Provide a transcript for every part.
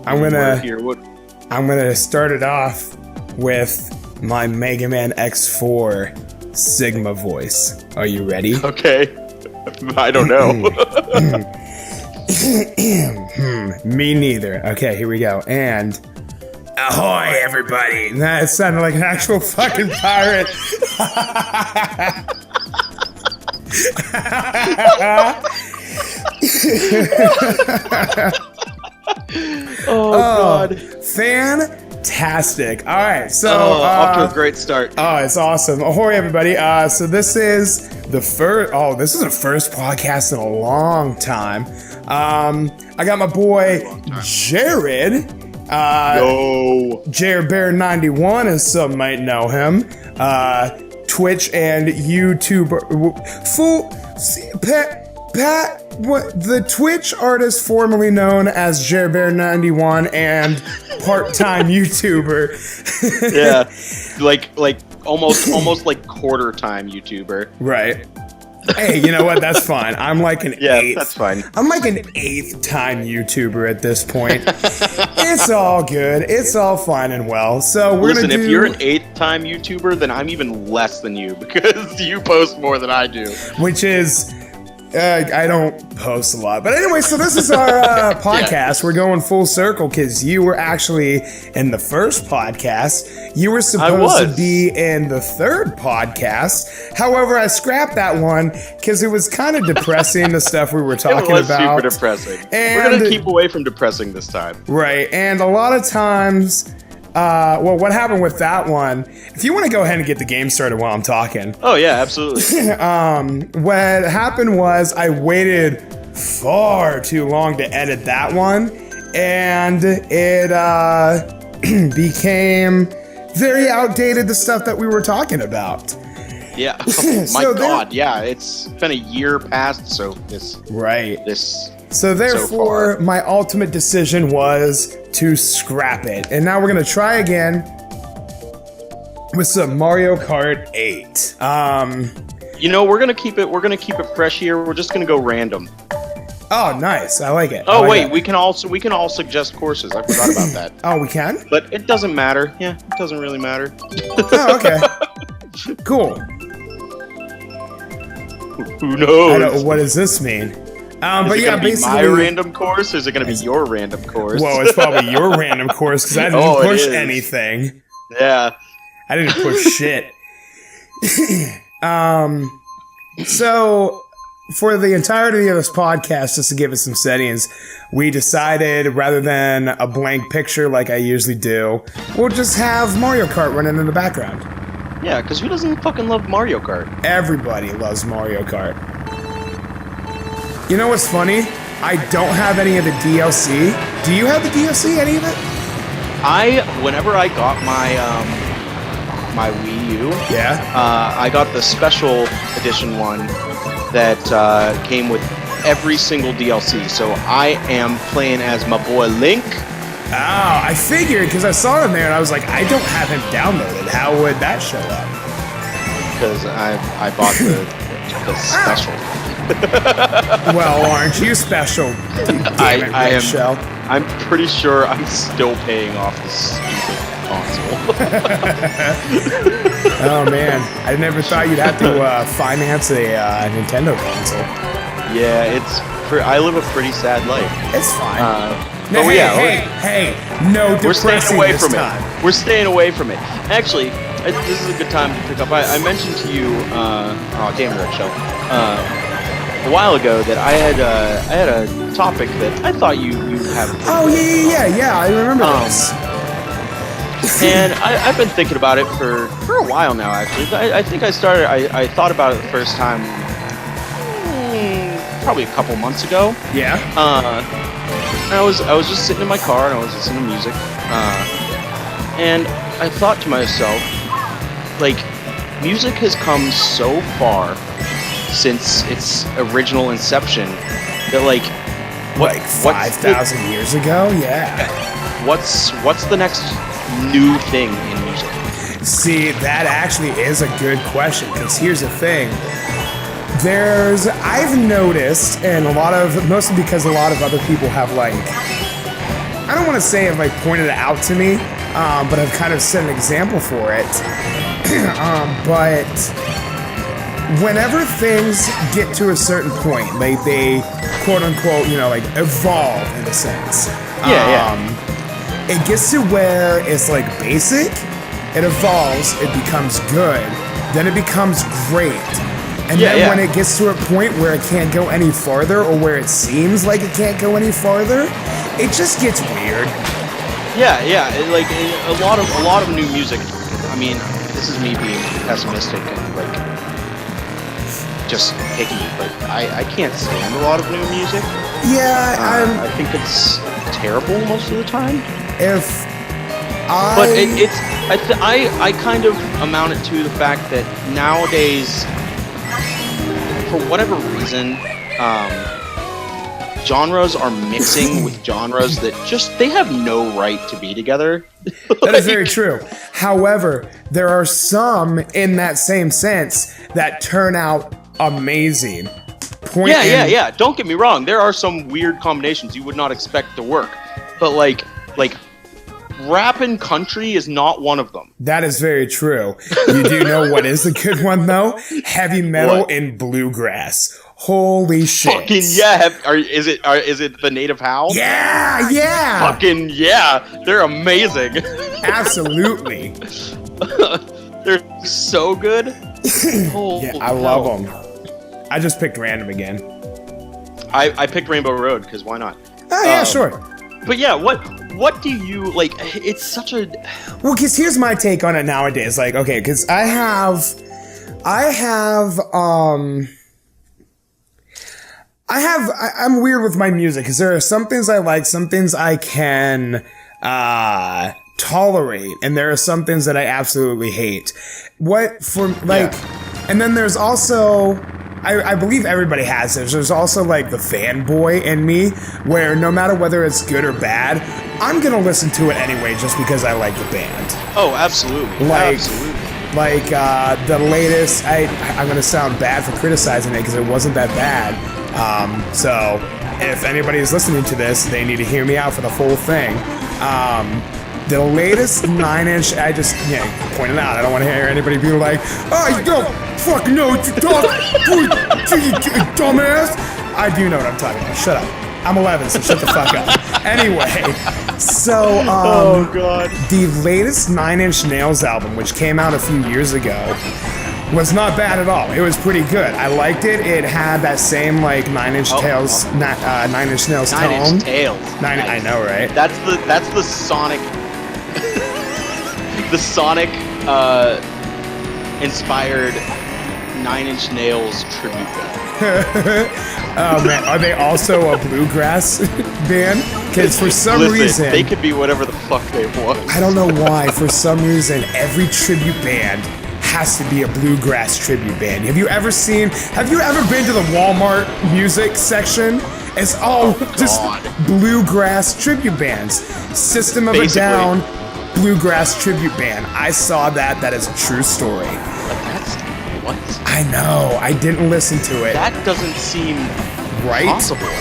I'm gonna start it off with my Mega Man X4 Sigma voice. Are you ready? Okay. I don't know. Me neither. Okay, here we go. And ahoy, everybody! That sounded like an actual fucking pirate. Oh, God. Fantastic. All right, so off to a great start. Oh, it's awesome. Ahoy, everybody. So this is the first podcast in a long time. I got my boy Jared. Jared Bear 91, as some might know him. Twitch and YouTuber. Pat, what the Twitch artist formerly known as Jared Bear 91 and part-time YouTuber. Yeah, like almost like quarter-time YouTuber. Right. Hey, you know what? That's fine. I'm like an eighth. That's fine. I'm like an eighth-time YouTuber at this point. It's all good. It's all fine and well. So we're gonna do. If you're an eighth-time YouTuber, then I'm even less than you because you post more than I do. Which is. I don't post a lot. But anyway, so this is our podcast. Yeah. We're going full circle because you were actually in the first podcast. You were supposed to be in the third podcast. However, I scrapped that one because it was kind of depressing, the stuff we were talking about. It was super depressing. And we're going to keep away from depressing this time. Right. And a lot of times... what happened with that one, if you want to go ahead and get the game started while I'm talking. Oh, yeah, absolutely. What happened was I waited far too long to edit that one, and it became very outdated, the stuff that we were talking about. Yeah. Oh, my God, yeah, it's been a year past, so So therefore, my ultimate decision was to scrap it. And now we're going to try again with some Mario Kart 8. We're going to keep it fresh here. We're just going to go random. Oh, nice. I like it. Oh, wait, we can all suggest courses. I forgot about that. Oh, we can? But it doesn't matter. Yeah, it doesn't really matter. Oh, okay. Cool. Who knows? I don't, what does this mean? But yeah, basically, my random course, or is it going to be your random course? Well, it's probably your random course because I didn't push anything. Yeah, I didn't push shit. So for the entirety of this podcast, just to give it some settings, we decided rather than a blank picture like I usually do, we'll just have Mario Kart running in the background. Yeah, because who doesn't fucking love Mario Kart? Everybody loves Mario Kart. You know what's funny? I don't have any of the DLC. Do you have the DLC, any of it? Whenever I got my my Wii U, I got the special edition one that came with every single DLC. So I am playing as my boy Link. Oh, I figured because I saw him there and I was like, I don't have him downloaded. How would that show up? Because I bought the special. Well, aren't you special? I am. Shell. I'm pretty sure I'm still paying off this console. Oh man, I never thought you'd have to finance a Nintendo console. Yeah, I live a pretty sad life. It's fine. But hey, no depressing. We're staying away from it. We're staying away from it. Actually, this is a good time to pick up. I mentioned to you, damn Red Shell, a while ago that I had a topic that I thought you have. Oh yeah, I remember this. And I've been thinking about it for a while now. Actually, I think I thought about it the first time probably a couple months ago. Yeah. And I was just sitting in my car and I was listening to music, and I thought to myself, like, music has come so far since its original inception that, like, 5,000 years ago? Yeah. What's the next new thing in music? See, that actually is a good question, because here's the thing. I've noticed, and mostly because a lot of other people have, like, I don't want to say have like pointed it out to me, but I've kind of set an example for it. But whenever things get to a certain point, like they quote unquote, like evolve in a sense. It gets to where it's like basic, it evolves, it becomes good, then it becomes great. And then when it gets to a point where it can't go any farther, or where it seems like it can't go any farther, it just gets weird. Like a lot of new music. I mean, this is me being pessimistic and like just picky, but I can't stand a lot of new music. I think it's terrible most of the time. But I kind of amount it to the fact that nowadays, for whatever reason, genres are mixing with genres that they have no right to be together. That is very true. However, there are some in that same sense that turn out amazing. Don't get me wrong. There are some weird combinations you would not expect to work. But like rap and country is not one of them. That is very true. You do know what is a good one though? Heavy metal and bluegrass. Holy shit! Fucking yeah! Is it the Native Howl? Yeah! Fucking yeah! They're amazing. Absolutely. They're so good. I love them. I just picked random again. I picked Rainbow Road because why not? Oh yeah, sure. But yeah, what do you like? It's such a because here's my take on it nowadays. Like, okay, because I'm weird with my music because there are some things I like, some things I can tolerate, and there are some things that I absolutely hate. And then there's also, I believe everybody has this. There's also like the fanboy in me, where no matter whether it's good or bad, I'm gonna listen to it anyway just because I like the band. Oh, absolutely. Absolutely. Like the latest, I'm gonna sound bad for criticizing it because it wasn't that bad. So if anybody's listening to this, they need to hear me out for the whole thing. The latest 9-inch, I just pointed out. I don't want to hear anybody be like, "Oh, you don't fucking know what you're talking, dumbass." I do know what I'm talking about. Shut up. I'm 11, so shut the fuck up. Anyway, so oh god, the latest 9-Inch Nails album, which came out a few years ago, was not bad at all. It was pretty good. I liked it. It had that same like 9-Inch Nails, 9-Inch Nails tone. 9-Inch Tails. Nice. I know, right? That's the Sonic, the Sonic inspired 9-Inch Nails tribute band. Oh man, are they also a bluegrass band? Because for some reason they could be whatever the fuck they want. I don't know why. For some reason, every tribute band has to be a bluegrass tribute band. Have you ever been to the Walmart music section? It's all just bluegrass tribute bands. System of a Down, bluegrass tribute band. I saw that. That is a true story. What? I know. I didn't listen to it. That doesn't seem possible.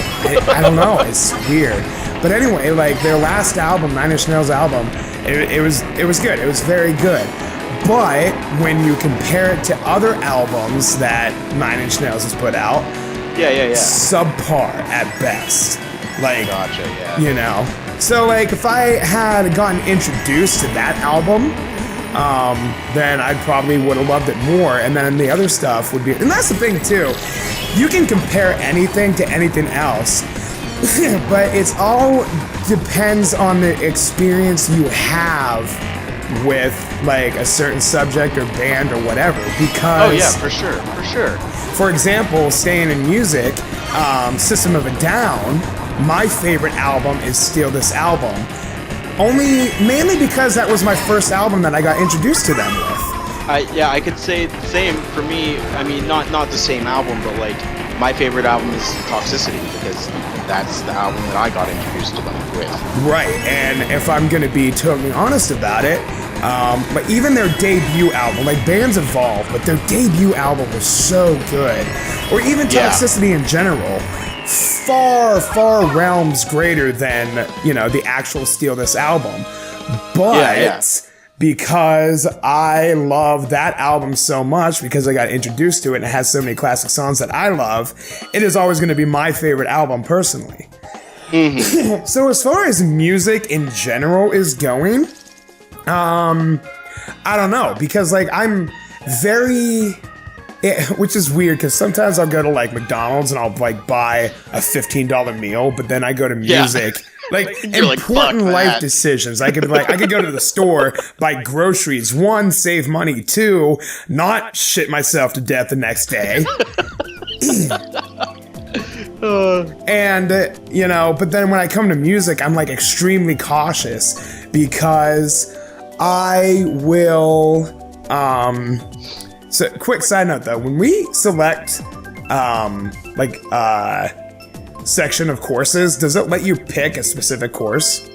I don't know. It's weird. But anyway, like their last album, 9-Inch Nails album, it was good. It was very good. But when you compare it to other albums that 9-Inch Nails has put out, subpar at best. Like, gotcha, you know. So like if I had gotten introduced to that album, then I probably would have loved it more, and then the other stuff would be, and that's the thing too, you can compare anything to anything else, but it's all depends on the experience you have with like a certain subject or band or whatever, because for sure. For example, staying in music, System of a Down, my favorite album is still this album. Mainly because that was my first album that I got introduced to them with. I could say the same for me. I mean, not the same album, but like my favorite album is Toxicity because that's the album that I got introduced to them with. Right, and if I'm gonna be totally honest about it, but even their debut album, like bands evolve, but their debut album was so good. Or even Toxicity in general. far realms greater than, the actual Steal This album. But because I love that album so much, because I got introduced to it and it has so many classic songs that I love, it is always going to be my favorite album personally. Mm-hmm. So as far as music in general is going, I don't know, because I'm very... which is weird, because sometimes I'll go to McDonald's and I'll buy a $15 meal, but then I go to music. Important life decisions. I could go to the store, buy groceries. 1, save money. 2, not shit myself to death the next day. And, but then when I come to music, I'm extremely cautious, because I will, so quick side note though, when we select, section of courses, does it let you pick a specific course?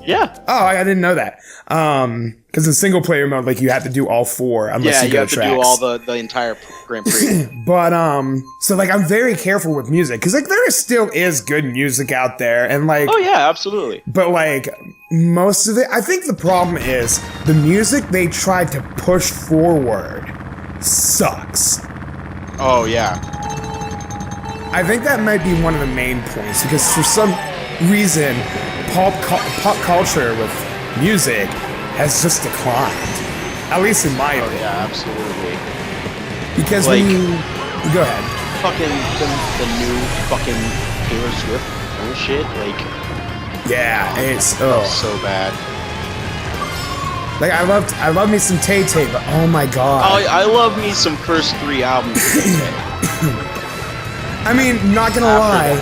Yeah. Oh, I didn't know that. Because in single player mode, you have to do all 4 unless you go tracks. Yeah, you have to do all the entire Grand Prix. But, so I'm very careful with music, because there still is good music out there, and oh yeah, absolutely. But most of it, I think the problem is the music they tried to push forward sucks. Oh yeah. I think that might be one of the main points, because for some reason, pop culture with music has just declined. At least in my opinion. Yeah, absolutely. Because when you... Go ahead. Fucking the new fucking Taylor Swift bullshit, Yeah, it's... so bad. I love me some Tay-Tay, but oh my god. I love me some first 3 albums of Tay-Tay. I mean, not gonna lie,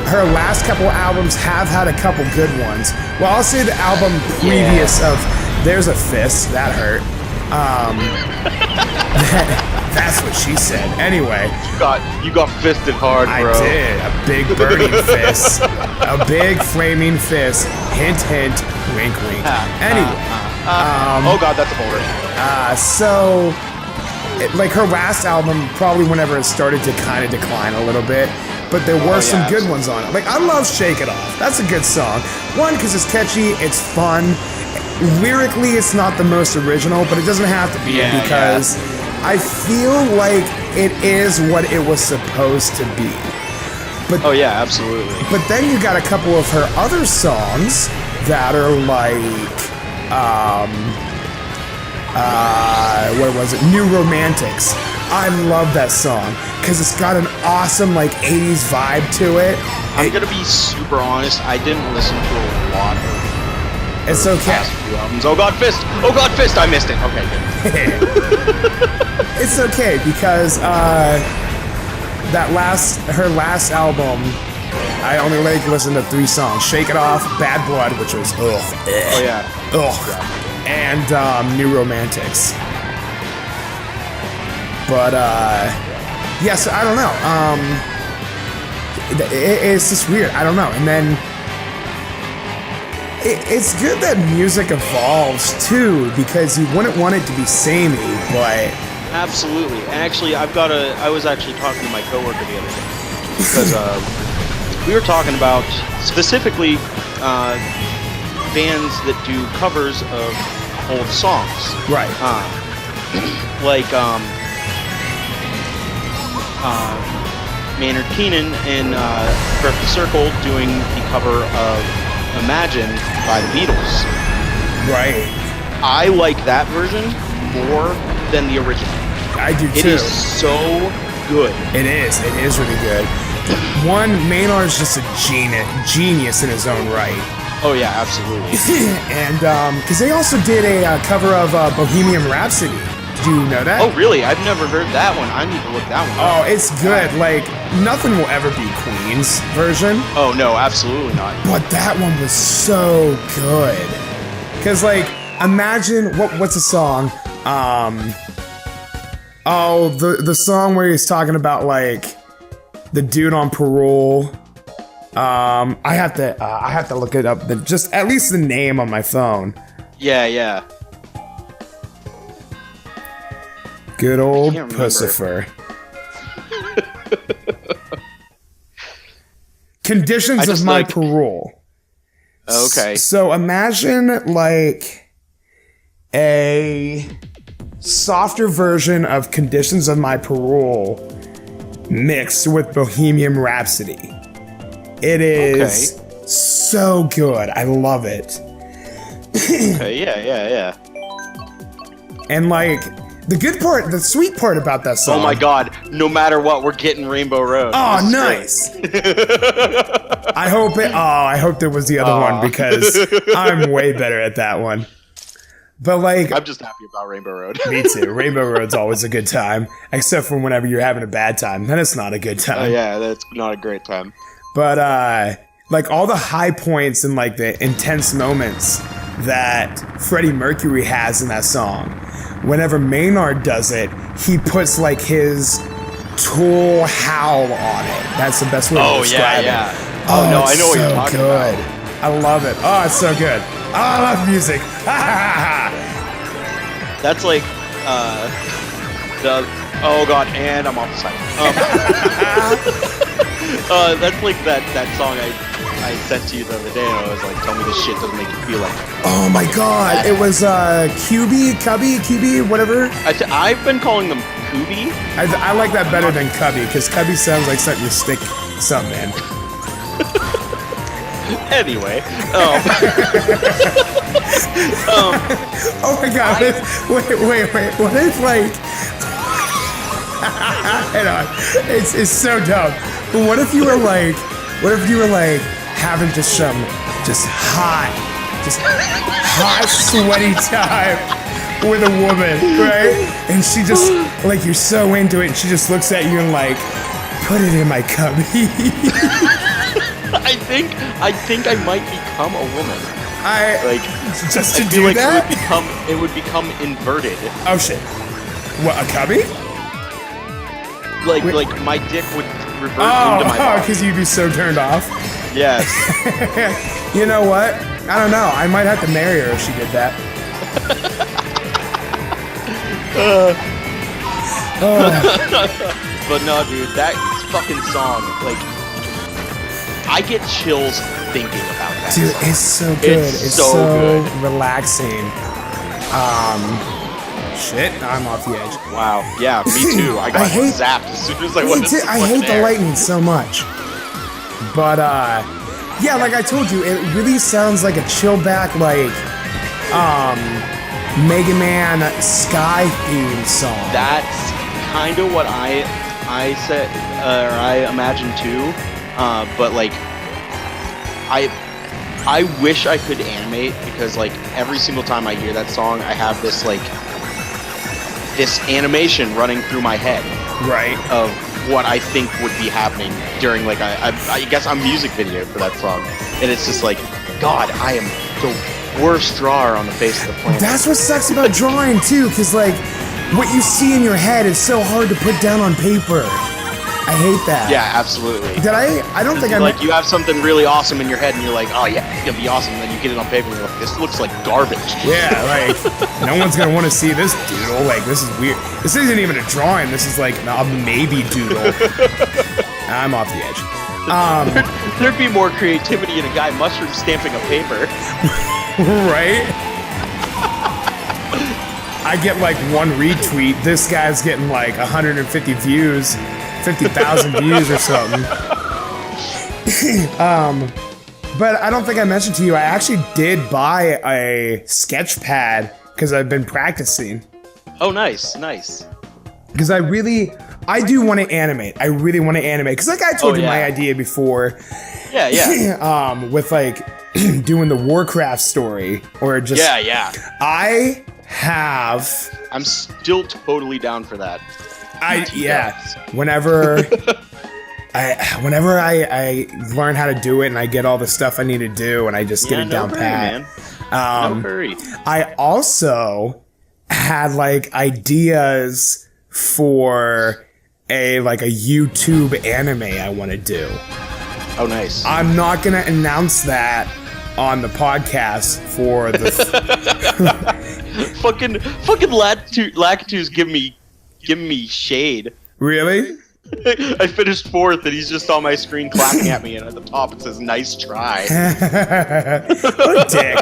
her last couple albums have had a couple good ones. Well, I'll say the album previous of There's a Fist, that hurt. That's what she said. Anyway. You got fisted hard, bro. I did. A big burning fist. A big flaming fist. Hint, hint, wink, wink. Anyway. Oh god, that's a boulder. So... her last album, probably whenever it started to kind of decline a little bit, but there were some good ones on it. I love Shake It Off. That's a good song. 1, because it's catchy, it's fun. Lyrically, it's not the most original, but it doesn't have to be, because I feel like it is what it was supposed to be. But, oh yeah, absolutely. But then you got a couple of her other songs that are what was it? New Romantics. I love that song because it's got an awesome 80s vibe to it. I'm gonna be super honest. I didn't listen to a lot of. It's okay. Past few albums. Oh God, Fist! Oh God, Fist! I missed it. Okay, good. It's okay because her last album, I only listened to 3 songs: "Shake It Off," "Bad Blood," which was ugh. Oh yeah. Ugh. Yeah. And New Romantics. But yes, I don't know. It's just weird. I don't know. And then it's good that music evolves too, because you wouldn't want it to be samey, but absolutely. And actually, I was actually talking to my coworker the other day because we were talking about specifically bands that do covers of old songs. Right. Maynard Keenan in Perfect Circle doing the cover of Imagine by the Beatles. Right. I like that version more than the original. I do too. It is so good. It is really good. Maynard's just a genius in his own right. Oh yeah, absolutely. And because they also did a cover of Bohemian Rhapsody. Did you know that? Oh really? I've never heard that one. I need to look that one up. Oh, it's good. Nothing will ever be Queen's version. Oh no, absolutely not. But that one was so good. Because imagine what's the song? The song where he's talking about the dude on parole. I have to look it up. Just at least the name on my phone. Yeah. Good old Pussifer. Conditions of my parole. Okay. So imagine like a softer version of Conditions of My Parole mixed with Bohemian Rhapsody. It is so good. I love it. Okay, yeah. And like the good part, the sweet part about that song. Oh my god, no matter what, we're getting Rainbow Road. Oh, nice. I hope there was the other one because I'm way better at that one. But like, I'm just happy about Rainbow Road. Me too. Rainbow Road's always a good time, except for whenever you're having a bad time. Then it's not a good time. Oh yeah, that's not a great time. But like all the high points and like the intense moments that Freddie Mercury has in that song, whenever Maynard does it, he puts like his Tool howl on it. That's the best way to describe it. Oh no, I know what you're talking about. I love it. Oh, it's so good. Oh, I love music. That's like oh god, and I'm off the side. That's like that song I sent to you the other day, and I was like, tell me this shit doesn't make you feel like. Oh my god, it was Cubby, whatever. I've been calling them Cooby. I like that better than Cubby, because Cubby sounds like something you stick something in. Anyway, oh my god, wait, what if like, hang on, it's so dumb, but what if you were like having just hot, sweaty time with a woman, right? And she just, like, you're so into it, and she just looks at you and like, put it in my cubby. I think I might become a woman. Just to do like that? It would become inverted. Oh shit. What, a cubby? Like my dick would revert into my body. Because you'd be so turned off? Yes. You know what? I don't know. I might have to marry her if she did that. But no, dude, that fucking song, like, I get chills thinking about that. Dude, song. it's so good. It's so good. Relaxing. Shit, I'm off the edge. Wow. Yeah, me too. I got zapped as soon as I went into I hate the lightning so much. But, yeah, like I told you, it really sounds like a chill back, like, Mega Man Sky theme song. That's kind of what I said, or I imagined too. But like, I wish I could animate, because like every single time I hear that song, I have this like this animation running through my head, right, of what I think would be happening during like I guess a music video for that song, and it's just like, God, I am the worst drawer on the face of the planet. That's what sucks about drawing too, because like what you see in your head is so hard to put down on paper. I hate that. Yeah, absolutely. I don't think I'm like, you have something really awesome in your head and you're like, oh yeah, it's gonna be awesome, and then you get it on paper and you're like, this looks like garbage. Yeah, like, no one's gonna want to see this doodle. Like, this is weird. This isn't even a drawing. This is like a maybe doodle. I'm off the edge. There'd be more creativity in a guy mushroom stamping a paper. Right? I get like one retweet. This guy's getting like 150 views. 50,000 views or something. But I don't think I mentioned to you, I actually did buy a sketch pad because I've been practicing. Oh, nice. Because I do want to animate. I really want to animate. Because like I told you my idea before. Yeah. With like doing the Warcraft story or just. Yeah. I'm still totally down for that. Whenever I learn how to do it and I get all the stuff I need to do and I just get it down pat. No hurry. I also had like ideas for a YouTube anime I want to do. Oh, nice. I'm not gonna announce that on the podcast for the fucking Lactose give me shade. Really? I finished 4th, and he's just on my screen clapping at me, and at the top it says "Nice try." What a dick.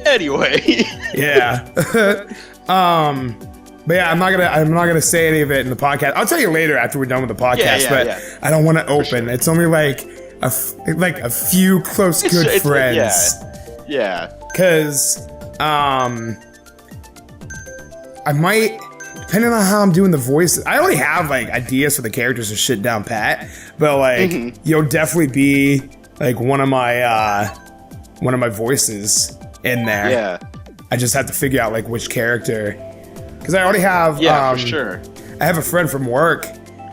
Anyway. Yeah. But yeah, I'm not gonna say any of it in the podcast. I'll tell you later after we're done with the podcast. I don't want to open. Sure. It's only like a few close good friends. Yeah. Because I might, depending on how I'm doing the voices. I already have like ideas for the characters and shit down pat. But like, you'll definitely be like one of my voices in there. Yeah. I just have to figure out like which character. Because I already have. Yeah, for sure. I have a friend from work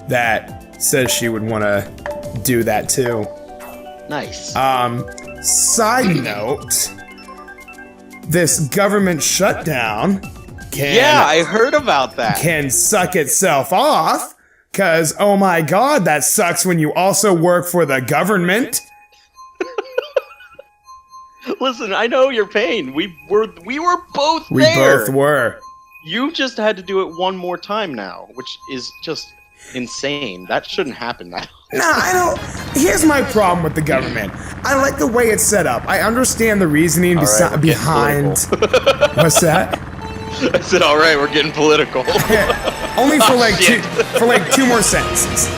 that says she would want to do that too. Nice. Side note, this government shutdown I heard about that. Can suck itself off. Because, oh my god, that sucks when you also work for the government. Listen, I know your pain. We were both there. We both were. You just had to do it one more time now, which is just insane. That shouldn't happen now. Nah, I don't. Here's my problem with the government. I like the way it's set up. I understand the reasoning behind. What's that? I said, all right, we're getting political. Only for like two more sentences.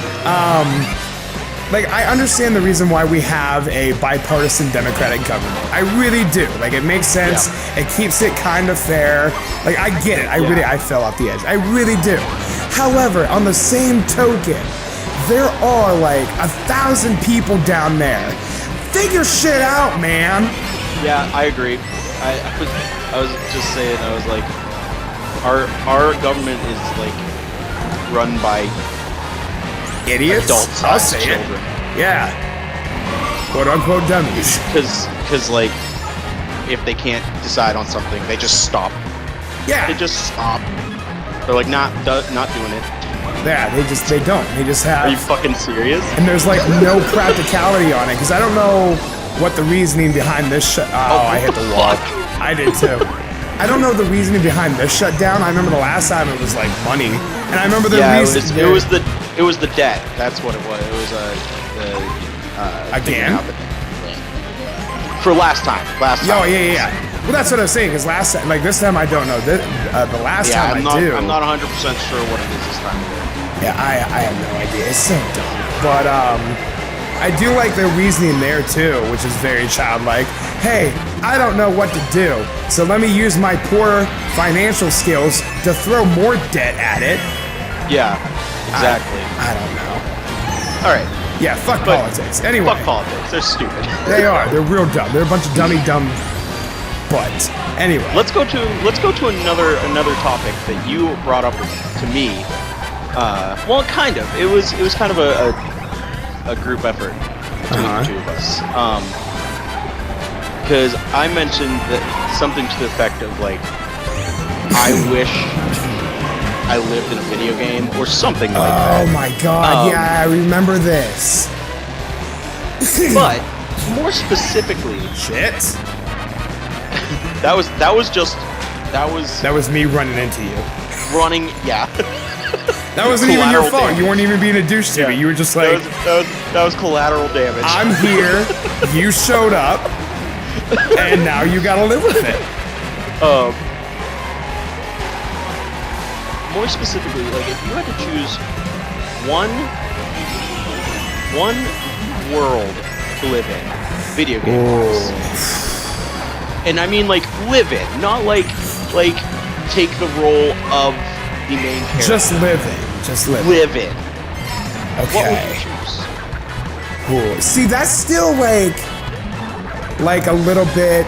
Like, I understand the reason why we have a bipartisan democratic government. I really do. Like, it makes sense. Yeah. It keeps it kind of fair. Like, I get it. I fell off the edge. I really do. However, on the same token, there are like 1,000 people down there. Figure shit out, man. Yeah, I agree. I was just saying, I was like, our government is like run by idiots. Adults, I'll say children. It. Yeah. Quote unquote dummies. Because like, if they can't decide on something, they just stop. Yeah. They just stop. They're like not doing it. Yeah, they don't. They just have. Are you fucking serious? And there's like no practicality on it because I don't know what the reasoning behind this I hit the wall. I did too. I don't know the reasoning behind this shutdown. I remember the last time it was like money, and I remember the reason. It was the debt. That's what it was. It was again. For last time. Oh yeah. Well, that's what I was saying. Because this time I don't know. The last time I do. I'm not 100% sure what it is this time. Yeah, I have no idea. It's so dumb. But I do like the reasoning there too, which is very childlike. Hey, I don't know what to do, so let me use my poor financial skills to throw more debt at it. Yeah, exactly. I don't know. All right. Yeah, fuck politics. Anyway. Fuck politics. They're stupid. They are. They're real dumb. They're a bunch of dumb butts. Anyway. Let's go to another topic that you brought up to me. Well, kind of. It was kind of a group effort between the two of us. Because I mentioned something to the effect of like, I wish I lived in a video game or something like that. Oh my god, yeah, I remember this. But more specifically, shit. That was me running into you. Yeah. That wasn't even your fault. Damage. You weren't even being a douche to me. You were just like... That was collateral damage. I'm here, you showed up, and now you gotta live with it. More specifically, like, if you had to choose one world to live in, video games. And I mean, like, live in, not like take the role of the main character. Just live in. Live in. Okay. What would you choose? Cool. See, that's still like a little bit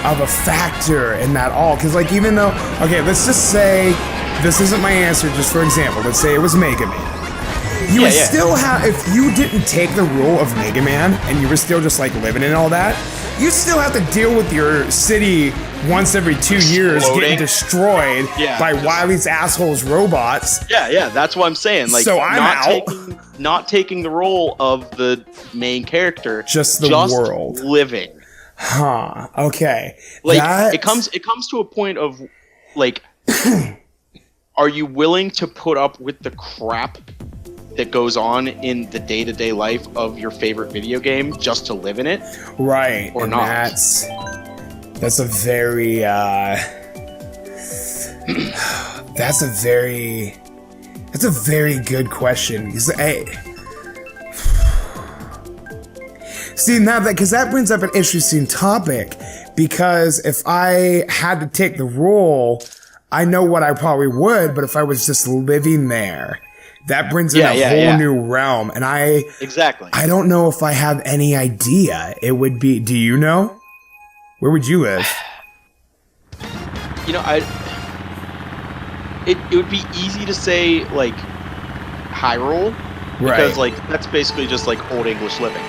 of a factor in that all. Because, like, even though... Okay, let's just say... This isn't my answer, just for example. Let's say it was Mega Man. You would still have... If you didn't take the role of Mega Man, and you were still just, like, living in all that, you'd still have to deal with your city... once every 2 years getting destroyed by Wily's assholes robots. Yeah, that's what I'm saying. Like, so I'm out. Not taking the role of the main character. Just world. Living. Huh. Okay. Like, it comes to a point of, like, are you willing to put up with the crap that goes on in the day-to-day life of your favorite video game just to live in it? Right. Or not? That's a very that's a very good question. See, now because that brings up an interesting topic, because if I had to take the role, I know what I probably would, but if I was just living there, that brings in a whole new realm, and I don't know if I have any idea. It would be. Do you know? Where would you live? It would be easy to say like Hyrule, because like that's basically just like Old English living.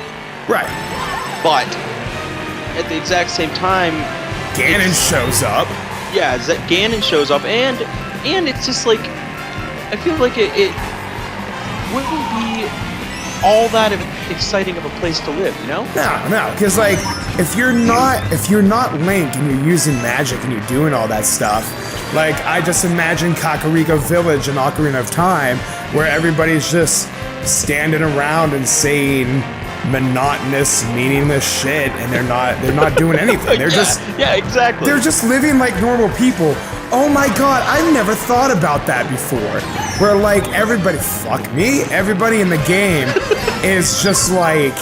Right. But at the exact same time, Ganon shows up. Yeah, Ganon shows up, and it's just like I feel like it wouldn't be all that exciting of a place to live, you know? No, because like if you're not Link and you're using magic and you're doing all that stuff, like I just imagine Kakariko Village in Ocarina of Time, where everybody's just standing around and saying monotonous, meaningless shit, and they're not doing anything. They're exactly. They're just living like normal people. Oh my god, I've never thought about that before. Where like everybody in the game is just like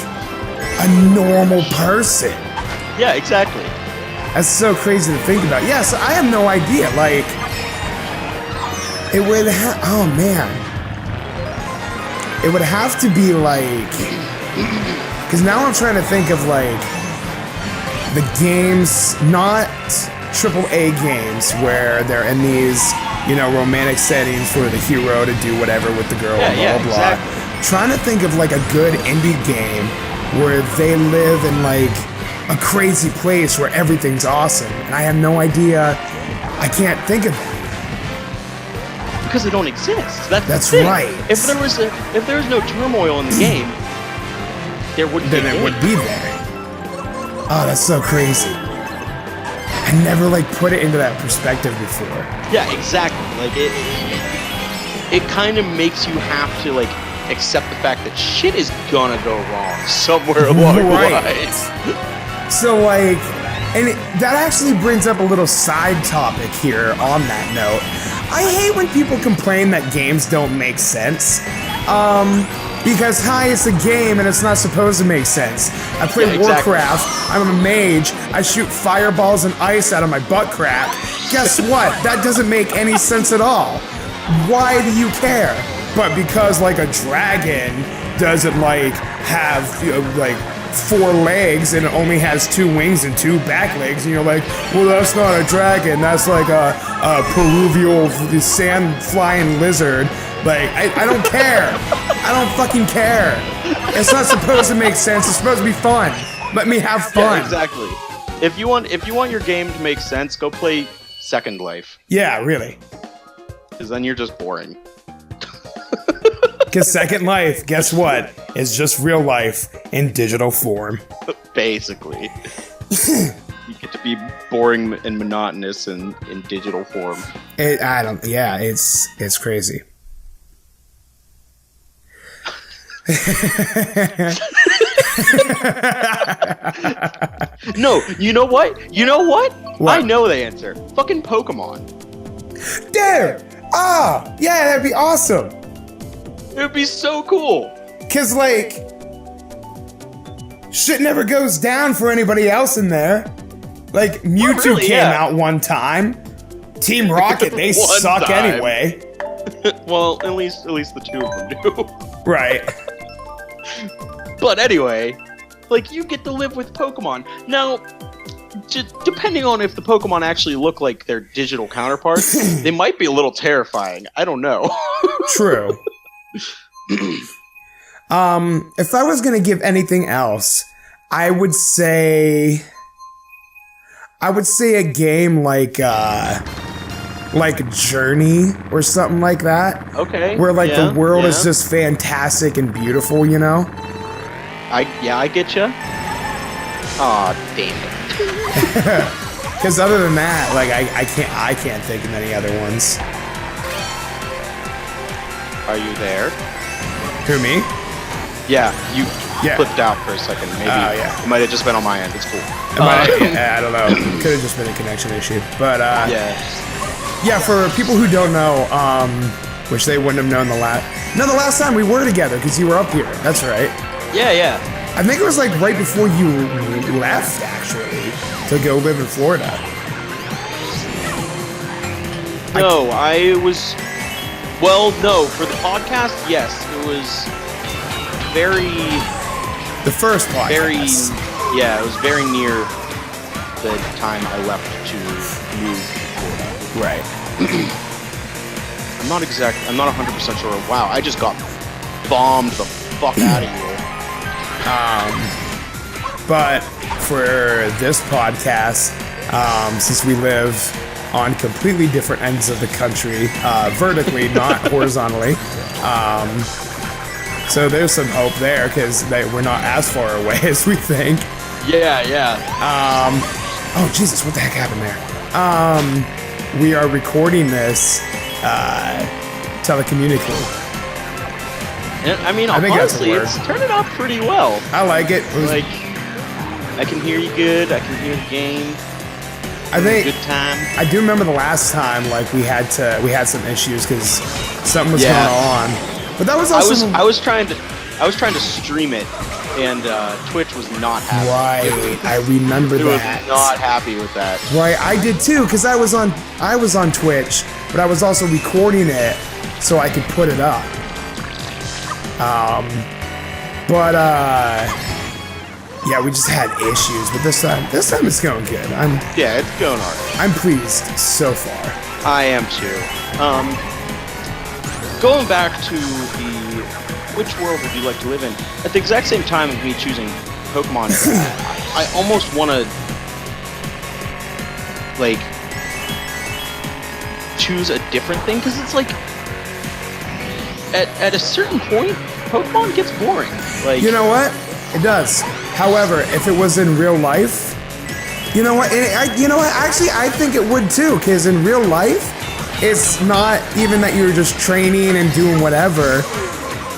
a normal person. Yeah, exactly. That's so crazy to think about. Yeah, so I have no idea. Like, it would oh man. It would have to be like, because now I'm trying to think of like the games, not AAA games where they're in these, romantic settings for the hero to do whatever with the girl, blah, blah, blah. Exactly. Trying to think of like a good indie game where they live in like a crazy place where everything's awesome. And I have no idea. I can't think of it. Because they don't exist. That's right. If there was no turmoil in the game, there wouldn't be. Then it would be there. Oh, that's so crazy. I never like put it into that perspective before. Yeah, exactly. Like it kind of makes you have to like accept the fact that shit is gonna go wrong somewhere along the lines. So like, and that actually brings up a little side topic here on that note. I hate when people complain that games don't make sense. Because it's a game and it's not supposed to make sense. I play Warcraft, I'm a mage, I shoot fireballs and ice out of my butt crack. Guess what? That doesn't make any sense at all. Why do you care? But because like a dragon doesn't like have like 4 legs and it only has 2 wings and 2 back legs, and you're like, well, that's not a dragon, that's like a Peruvial sand flying lizard. Like, I don't care. I don't fucking care. It's not supposed to make sense. It's supposed to be fun. Let me have fun. Yeah, exactly. If you want your game to make sense, go play Second Life. Yeah, really. Because then you're just boring. Because Second Life, guess what? Is just real life in digital form. Basically. You get to be boring and monotonous in digital form. It's crazy. No, you know what? What? I know the answer. Fucking Pokemon. Dude! Yeah, that'd be awesome. It would be so cool. Cause like, shit never goes down for anybody else in there. Like, Mewtwo came out one time. Team Rocket, they suck anyway. Well, at least the 2 of them do. Right. But anyway, like, you get to live with Pokemon. Now, depending on if the Pokemon actually look like their digital counterparts, they might be a little terrifying. I don't know. True. If I was gonna give anything else, I would say a game like Journey or something like that. Okay. Where like the world is just fantastic and beautiful, you know? I get you. Aw, damn it. Because other than that, like I can't think of any other ones. Are you there? Who, me? Yeah, you flipped out for a second. Maybe it might have just been on my end. It's cool. I don't know. Could have just been a connection issue. But yeah, for people who don't know, which they wouldn't have known the last time we were together because you were up here. That's right. Yeah. I think it was like right before you left, actually, to go live in Florida. No, I was. Well, no, for the podcast, yes, it was the first podcast. It was very near the time I left to move to Florida. Right. I'm not 100% sure. Wow, I just got bombed the fuck out of here. But for this podcast, since we live on completely different ends of the country, vertically, not horizontally, so there's some hope there because we're not as far away as we think. Yeah. Oh Jesus, what the heck happened there? We are recording this telecommunically. I mean, honestly, it's turning out pretty well. I like it. Like, I can hear you good. I can hear the game. I think good time. I do remember the last time, like we had some issues because something was going on. But that was also I was trying to stream it, and Twitch was not happy. Right, I remember that. It was not happy with that. Right, I did too because I was on Twitch, but I was also recording it so I could put it up. Yeah, we just had issues, but this time it's going good. It's going alright. I'm pleased so far. I am too. Going back to which world would you like to live in? At the exact same time of me choosing Pokemon, I almost want to like choose a different thing because it's like at a certain point, Pokemon gets boring. Like, you know what? It does. However, if it was in real life, you know what? Actually, I think it would too, because in real life, it's not even that you're just training and doing whatever.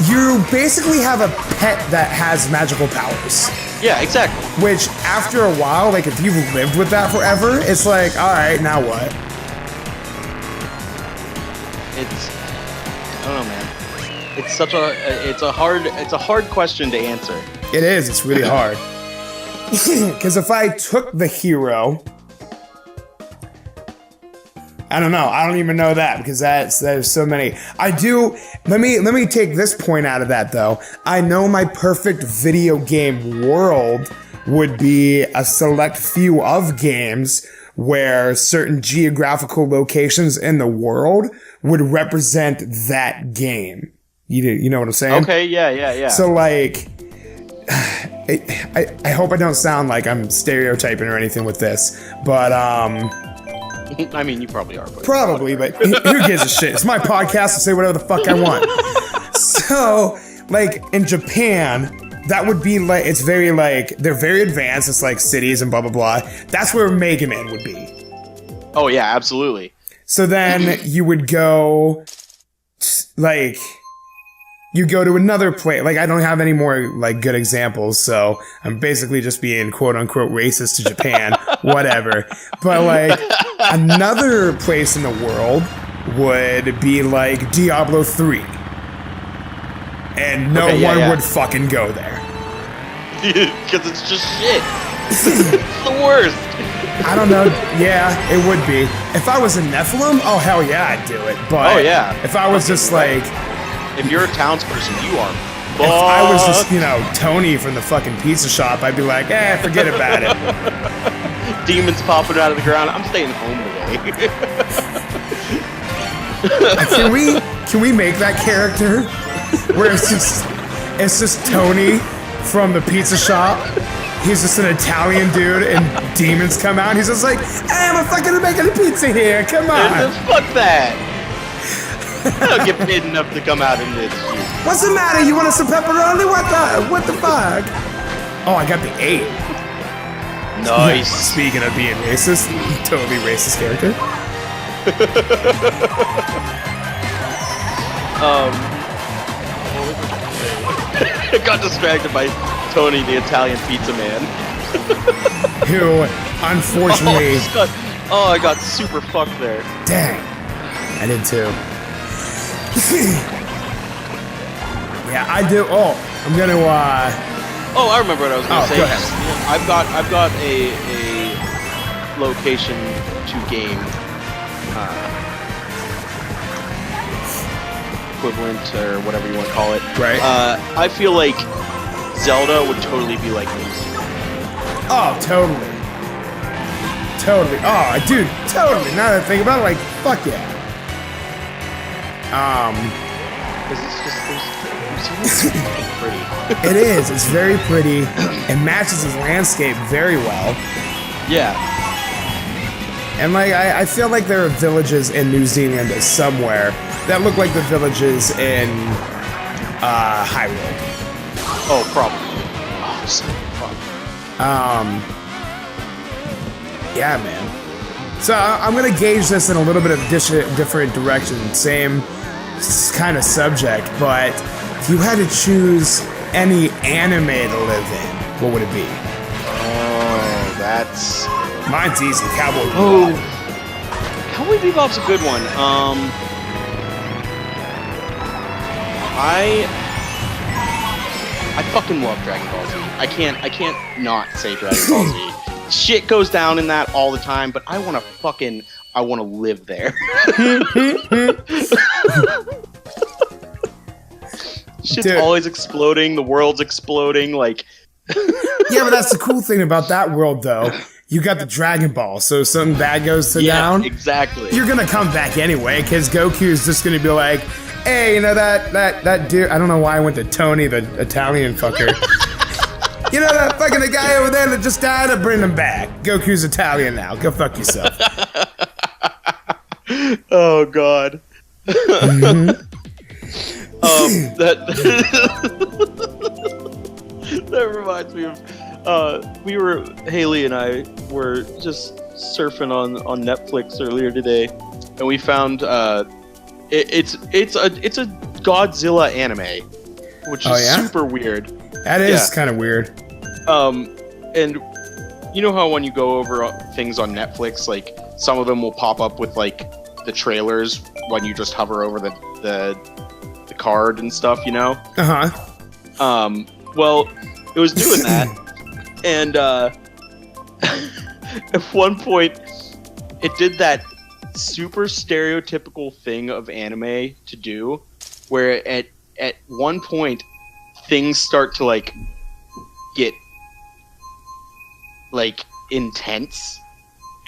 You basically have a pet that has magical powers. Yeah, exactly. Which, after a while, like if you've lived with that forever, it's like, all right, now what? I don't know, man. It's a hard question to answer. It is. It's really hard. Because if I took the hero, I don't know. I don't even know that because there's so many. I do. Let me take this point out of that though. I know my perfect video game world would be a select few of games where certain geographical locations in the world would represent that game. You know what I'm saying? Okay, yeah. So like, I hope I don't sound like I'm stereotyping or anything with this, but I mean, you probably are. Probably, but who gives a shit? It's my podcast to say whatever the fuck I want. So, like in Japan, that would be like it's very like they're very advanced. It's like cities and blah blah blah. That's where Mega Man would be. Oh yeah, absolutely. So then you would go, like. You go to another place. Like, I don't have any more, like, good examples, so I'm basically just being quote-unquote racist to Japan. Whatever. But, like, another place in the world would be, like, Diablo 3. And no one would fucking go there. Because it's just shit. It's the worst. I don't know. Yeah, it would be. If I was a Nephilim, oh, hell yeah, I'd do it. But if I was just, like... If you're a townsperson, you are fucked. If I was just, Tony from the fucking pizza shop, I'd be like, forget about it. Demons popping out of the ground. I'm staying home today. Can we make that character where it's just Tony from the pizza shop? He's just an Italian dude, and demons come out. And he's just like, hey, I'm fucking making a pizza here. Come on. Fuck that. I don't get paid enough to come out in this shit. What's the matter? You want some pepperoni? What the fuck? Oh, I got the 8. Nice. Speaking of being racist, totally racist character. I got distracted by Tony, the Italian pizza man. Who, unfortunately... I got super fucked there. Dang. I did too. Yeah, I do. Oh, I'm gonna, Oh, I remember what I was gonna say. Go ahead. I've got a location to game equivalent or whatever you want to call it. Right. I feel like Zelda would totally be like this. Oh, totally. Totally. Oh, dude, totally. Now that I think about it, like, fuck yeah. Because it's just it's pretty. It is. It's very pretty. It matches his landscape very well. Yeah. And like, I feel like there are villages in New Zealand somewhere that look like the villages in Hyrule. Oh, probably. Oh, so fun. Yeah, man. So I'm gonna gauge this in a little bit of different direction. Same kind of subject, but if you had to choose any anime to live in, what would it be? Oh, that's... Mine's easy. Cowboy Bebop. Oh, Cowboy Bebop's a good one. I fucking love Dragon Ball Z. I can't not say Dragon Ball Z. Shit goes down in that all the time, but I want to live there. Shit's always exploding, the world's exploding, like... Yeah, but that's the cool thing about that world, though. You got the Dragon Ball, so if something bad goes down... exactly. You're gonna come back anyway, because Goku's just gonna be like, hey, you know that dude... I don't know why I went to Tony, the Italian fucker. You know that fucking the guy over there that just died? I'll bring him back. Goku's Italian now. Go fuck yourself. Oh, God. That reminds me of Haley and I were just surfing on Netflix earlier today, and we found it's a Godzilla anime, which is super weird. That is kind of weird. And you know how when you go over things on Netflix, like some of them will pop up with like the trailers when you just hover over the card and stuff, you know? Well, it was doing that, and at one point, it did that super stereotypical thing of anime to do, where at one point, things start to like get like intense,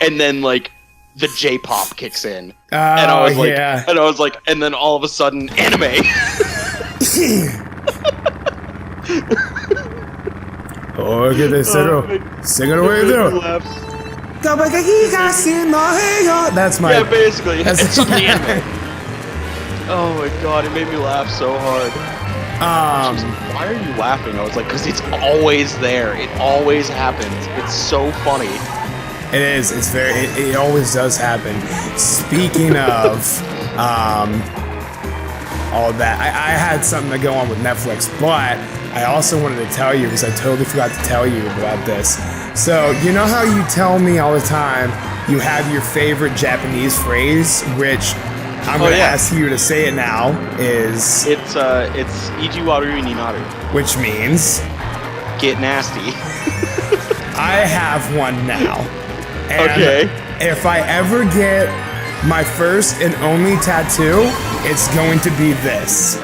and then like the J-pop kicks in, and I was like, and then all of a sudden, anime. Oh, get this, sing it away, though. That's my... Yeah, basically. It's the anime. Oh my god, it made me laugh so hard. She was like, why are you laughing? I was like, because it's always there. It always happens. It's so funny. It is. It's very... It always does happen. Speaking of... all that. I had something to go on with Netflix, but I also wanted to tell you, because I totally forgot to tell you about this. So, you know how you tell me all the time you have your favorite Japanese phrase, which I'm going to ask you to say it now, is... It's Ijiwaru ni naru. Which means... Get nasty. I have one now. And if I ever get my first and only tattoo, it's going to be this.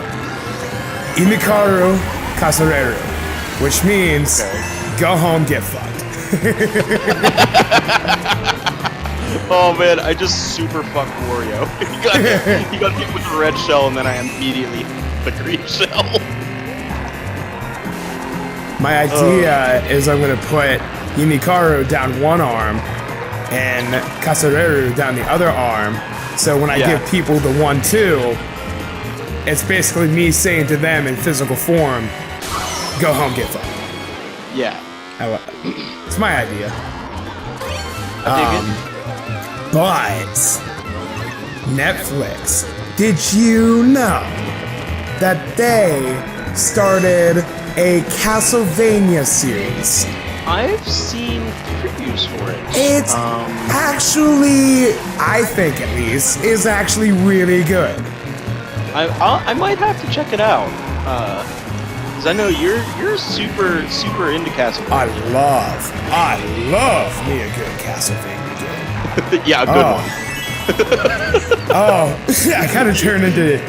Imikaru kasareru, which means go home, get fucked. Oh man, I just super fucked Wario. He got hit with the red shell, and then I immediately hit the green shell. My idea is I'm going to put Imikaru down one arm and Kasareru down the other arm. So when I give people the 1-2, it's basically me saying to them in physical form, go home, get fucked. Yeah. It's my idea. But Netflix, did you know that they started a Castlevania series? I've seen previews for it. It's actually, I think at least, is actually really good. I might have to check it out. Because I know you're super into Castlevania. I love me a good Castlevania game. Yeah, a good one. I kind of turned into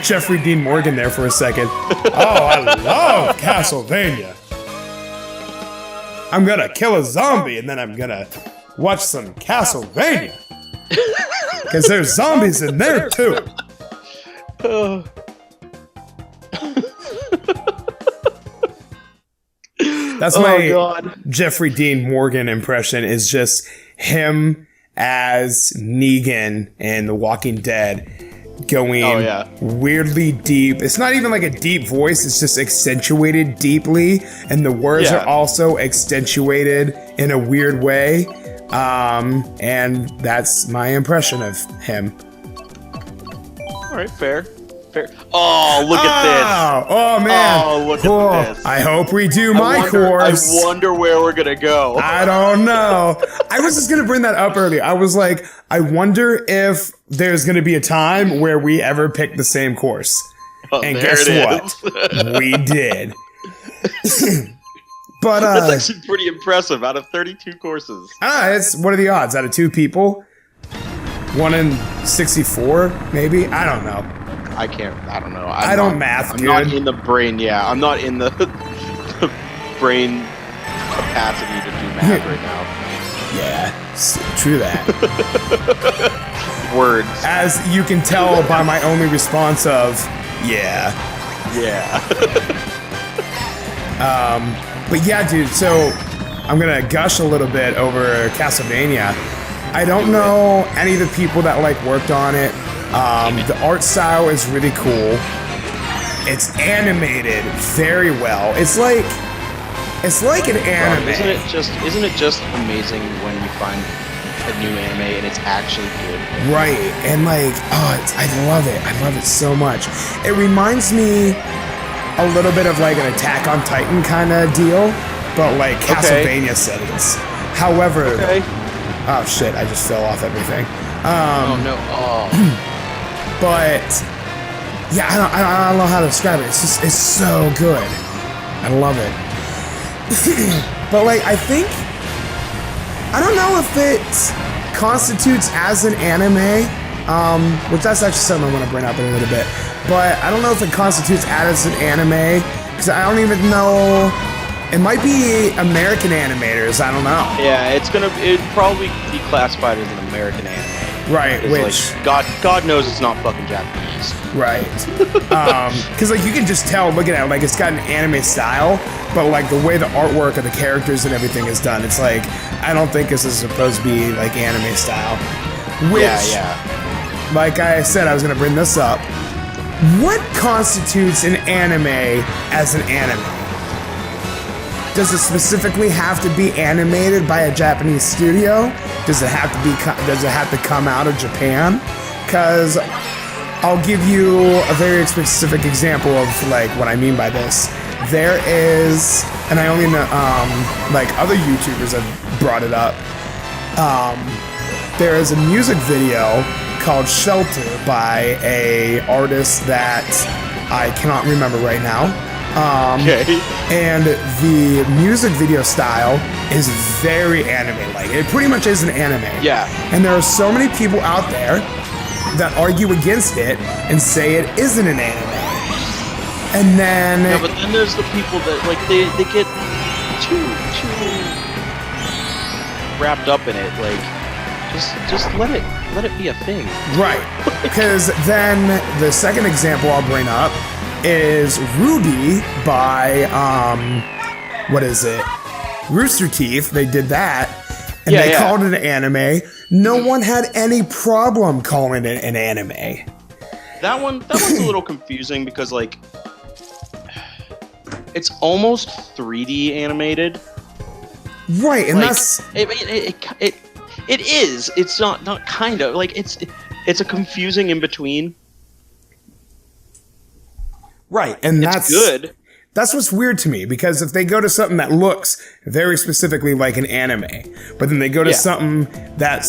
Jeffrey Dean Morgan there for a second. I love Castlevania. I'm gonna kill a zombie and then I'm gonna watch some Castlevania. Because there's zombies in there too. That's my Jeffrey Dean Morgan impression, is just him as Negan in The Walking Dead going weirdly deep. It's not even like a deep voice, it's just accentuated deeply, and the words are also accentuated in a weird way. And that's my impression of him. Alright, fair. Oh, look at this. Oh, man. Oh, look at this. I hope we do my course. I wonder where we're going to go. I don't know. I was just going to bring that up earlier. I was like, I wonder if there's going to be a time where we ever pick the same course. Oh, and guess what? We did. But that's actually pretty impressive out of 32 courses. What are the odds? Out of 2 people? 1 in 64, maybe? I don't know. I don't know. I don't math good. I'm not in the brain, I'm not in the brain capacity to do math right now. Yeah, true that. Words. As you can tell by my only response of, yeah. But yeah, dude, so I'm gonna gush a little bit over Castlevania. I don't know any of the people that worked on it. The art style is really cool. It's animated very well. It's like an anime. Isn't it just amazing when you find a new anime and it's actually good? Right, and I love it. I love it so much. It reminds me a little bit of an Attack on Titan kind of deal, but Castlevania settings. However, oh shit, I just fell off everything. Oh no. But yeah, I don't know how to describe it. It's so good. I love it. But I think, I don't know if it constitutes as an anime, which that's actually something I want to bring up in a little bit. But I don't know if it constitutes as an anime, because I don't even know. It might be American animators. I don't know. Yeah, it'd probably be classified as an American anime. Right, which God knows it's not fucking Japanese. Right. Because you can just tell looking at it, it's got an anime style, but the way the artwork of the characters and everything is done, it's I don't think this is supposed to be anime style. Which, like I said, I was gonna bring this up. What constitutes an anime as an anime? Does it specifically have to be animated by a Japanese studio? Does it have to come out of Japan? Because I'll give you a very specific example of what I mean by this. There is, and I only know other YouTubers have brought it up. There is a music video called Shelter by a artist that I cannot remember right now. And the music video style is very anime-like. It pretty much is an anime. Yeah. And there are so many people out there that argue against it and say it isn't an anime. And then... Yeah, but then there's the people that, they get too wrapped up in it. Just let it be a thing. Right. Because then the second example I'll bring up is Ruby by, what is it? Rooster Teeth. They did that, and they called it an anime. No one had any problem calling it an anime. That one's a little confusing because, it's almost 3D animated, Right, and like, that's it is. It's not kind of like it's a confusing in between. Right, and that's good. That's what's weird to me, because if they go to something that looks very specifically like an anime, but then they go to something that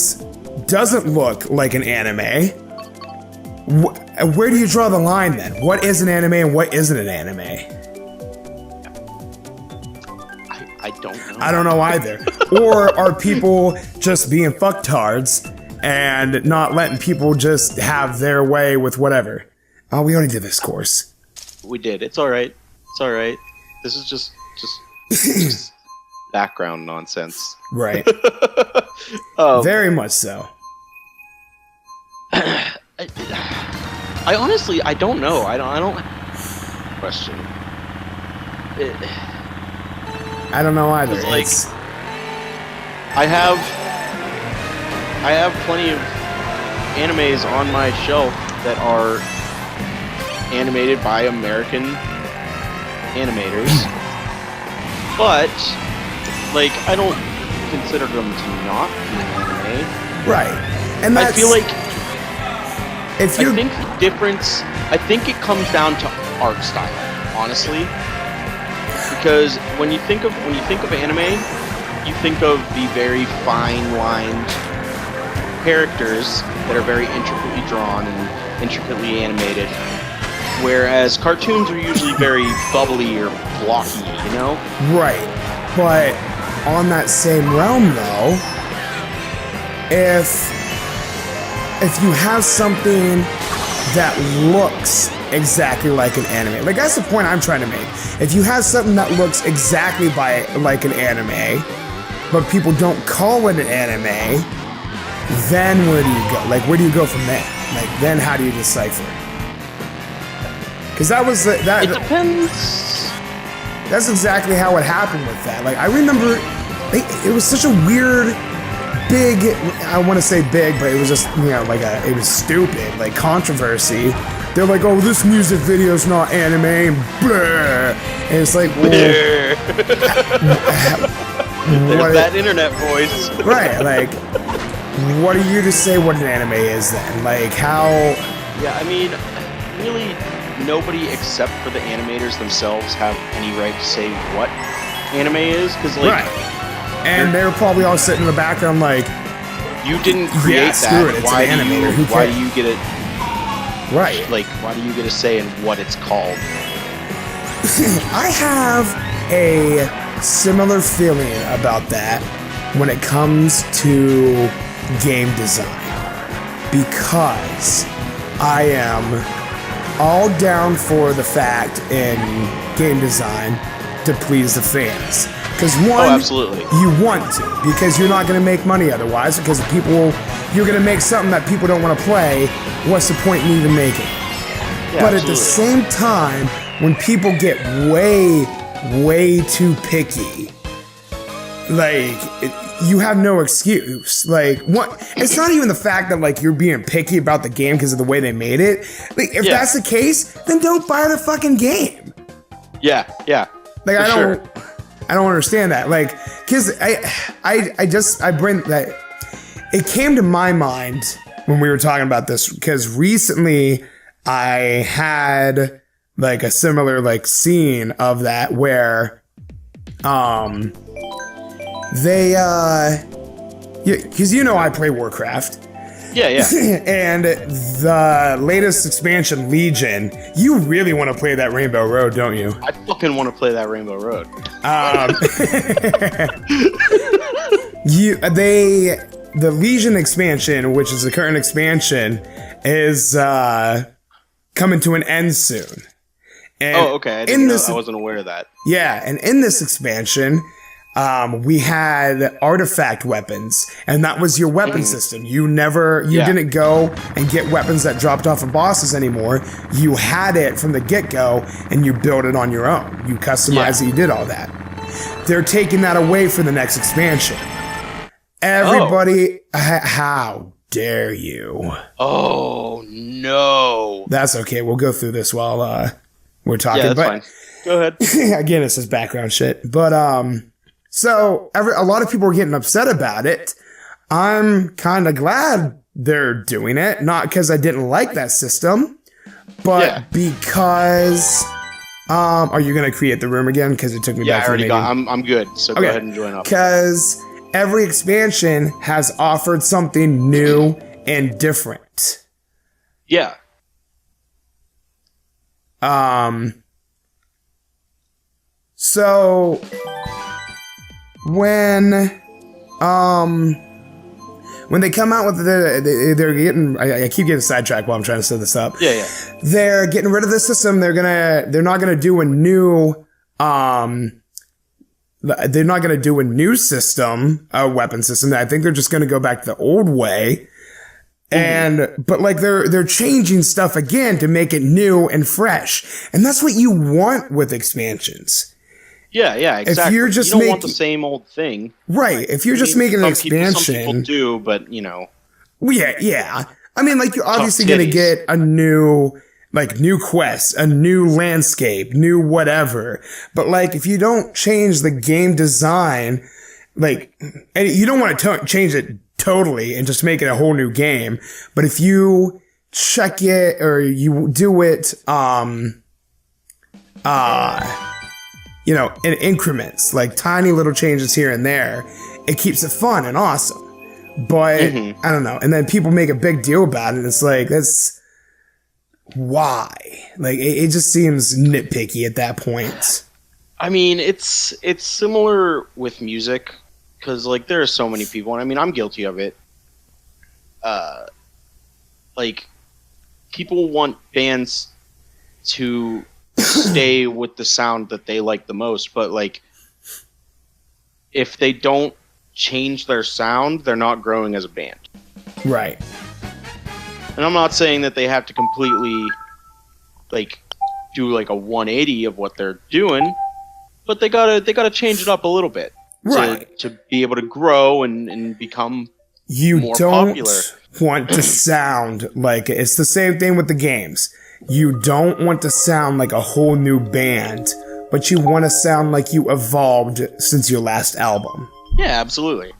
doesn't look like an anime, where do you draw the line then? What is an anime and what isn't an anime? I don't know. I don't know either. Or are people just being fucktards and not letting people just have their way with whatever? Oh, we already did this course. We did. It's all right. It's all right. This is just background nonsense. Right. Very much so. I honestly, I don't know. I don't question. I don't know either. Like, I have plenty of animes on my shelf that are animated by American animators, but like I don't consider them to not be anime. Right, and I feel like I think the difference. I think it comes down to art style, honestly, because when you think of anime, you think of the very fine-lined characters that are very intricately drawn and intricately animated. Whereas cartoons are usually very bubbly or blocky, you know? Right. But on that same realm, though, if you have something that looks exactly like an anime, like that's the point I'm trying to make. If you have something that looks exactly like an anime, but people don't call it an anime, then where do you go? Like, where do you go from there? Like, then how do you decipher? Because that was that. It depends. That's exactly how it happened with that. Like I remember, it was such a weird, big. I want to say big, but it was just it was stupid, like controversy. They're like, oh, this music video's not anime, and blah. And it's like, well, there's that internet voice, right? Like, what are you to say what an anime is then? Like how? Yeah, I mean, really. Nobody except for the animators themselves have any right to say what anime is, because like, right. And they were probably all sitting in the background like, you didn't create that. It. Why do you get it? Right. Like, why do you get a say in what it's called? I have a similar feeling about that when it comes to game design, because I am all down for the fact in game design to please the fans. Because one, absolutely. You want to, because you're not going to make money otherwise, because you're going to make something that people don't want to play, what's the point in even making it? Yeah, but absolutely. At the same time, when people get way, way too picky, like, you have no excuse. Like, what? It's not even the fact that like you're being picky about the game because of the way they made it. Like, if that's the case, then don't buy the fucking game. Yeah. Like, I don't understand that. Like, because I bring that. It came to my mind when we were talking about this, because recently I had like a similar like scene of that where they because I play Warcraft. Yeah. And the latest expansion, Legion, you really want to play that Rainbow Road, don't you? I fucking want to play that Rainbow Road. The Legion expansion, which is the current expansion, is coming to an end soon. And okay. I wasn't aware of that. Yeah, and in this expansion, we had artifact weapons, and that was your weapon system. You didn't go and get weapons that dropped off of bosses anymore. You had it from the get-go, and you built it on your own. You customized it, you did all that. They're taking that away for the next expansion. Everybody, how dare you? Oh, no. That's okay, we'll go through this while we're talking. Yeah, that's fine. Go ahead. Again, this is background shit. But, So a lot of people were getting upset about it. I'm kind of glad they're doing it, not because I didn't like that system, but because. Are you gonna create the room again? Because it took me back. Yeah, I already got. I'm good. So go ahead and join up. Because every expansion has offered something new and different. Yeah. So when they come out with they're getting, I keep getting sidetracked while I'm trying to set this up. Yeah. They're getting rid of the system. They're not gonna do a new system, a weapon system. I think they're just gonna go back to the old way. But like they're changing stuff again to make it new and fresh. And that's what you want with expansions. Yeah, exactly. If you're just you don't want the same old thing. Right. If you're just making an expansion. Some people do, but Yeah. I mean, like, you're obviously going to get a new quest, a new landscape, new whatever. But like, if you don't change the game design, and you don't want to change it totally and just make it a whole new game. But if you check it or you do it, in increments, like tiny little changes here and there, it keeps it fun and awesome. But I don't know. And then people make a big deal about it. And it's like, that's why? Like, it just seems nitpicky at that point. I mean, it's similar with music because like there are so many people, and I mean, I'm guilty of it. Like, people want bands to stay with the sound that they like the most, but like if they don't change their sound, they're not growing as a band. Right. And I'm not saying that they have to completely like do like a 180 of what they're doing, but they gotta change it up a little bit, right, to be able to grow and become more popular. Want to sound like it's the same thing with the games. You don't want to sound like a whole new band, but you want to sound like you evolved since your last album. Yeah, absolutely.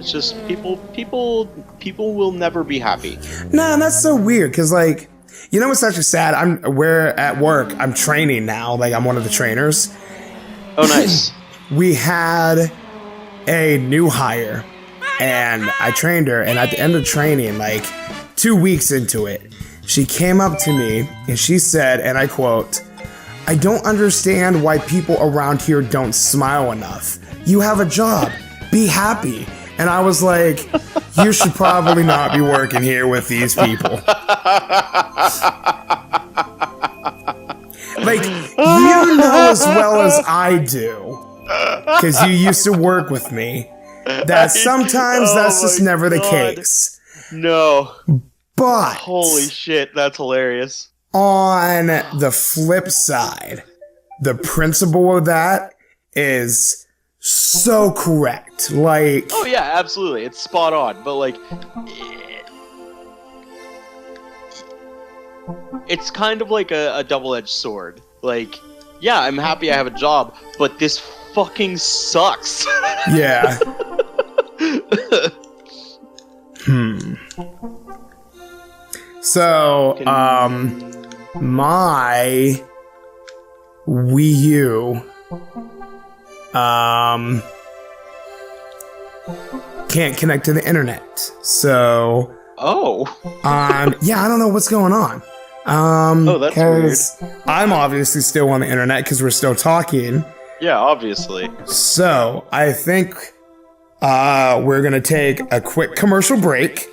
It's just people will never be happy. No, that's so weird because like, you know what's actually sad? We're at work. I'm training now. Like, I'm one of the trainers. Oh, nice. We had a new hire, and I trained her. And at the end of training, like 2 weeks into it, she came up to me and she said, and I quote, "I don't understand why people around here don't smile enough. You have a job. Be happy." And I was like, you should probably not be working here with these people. Like, you know as well as I do, because you used to work with me, that sometimes that's just never the case. No. But holy shit, that's hilarious. On the flip side, the principle of that is so correct. Like, oh yeah, absolutely, it's spot on. But like, it's kind of like a double-edged sword. Like, yeah, I'm happy I have a job, but this fucking sucks. Yeah. So, my Wii U can't connect to the internet. So, yeah, I don't know what's going on. Oh, that's weird. I'm obviously still on the internet because we're still talking. Yeah, obviously. So, I think we're gonna take a quick commercial break.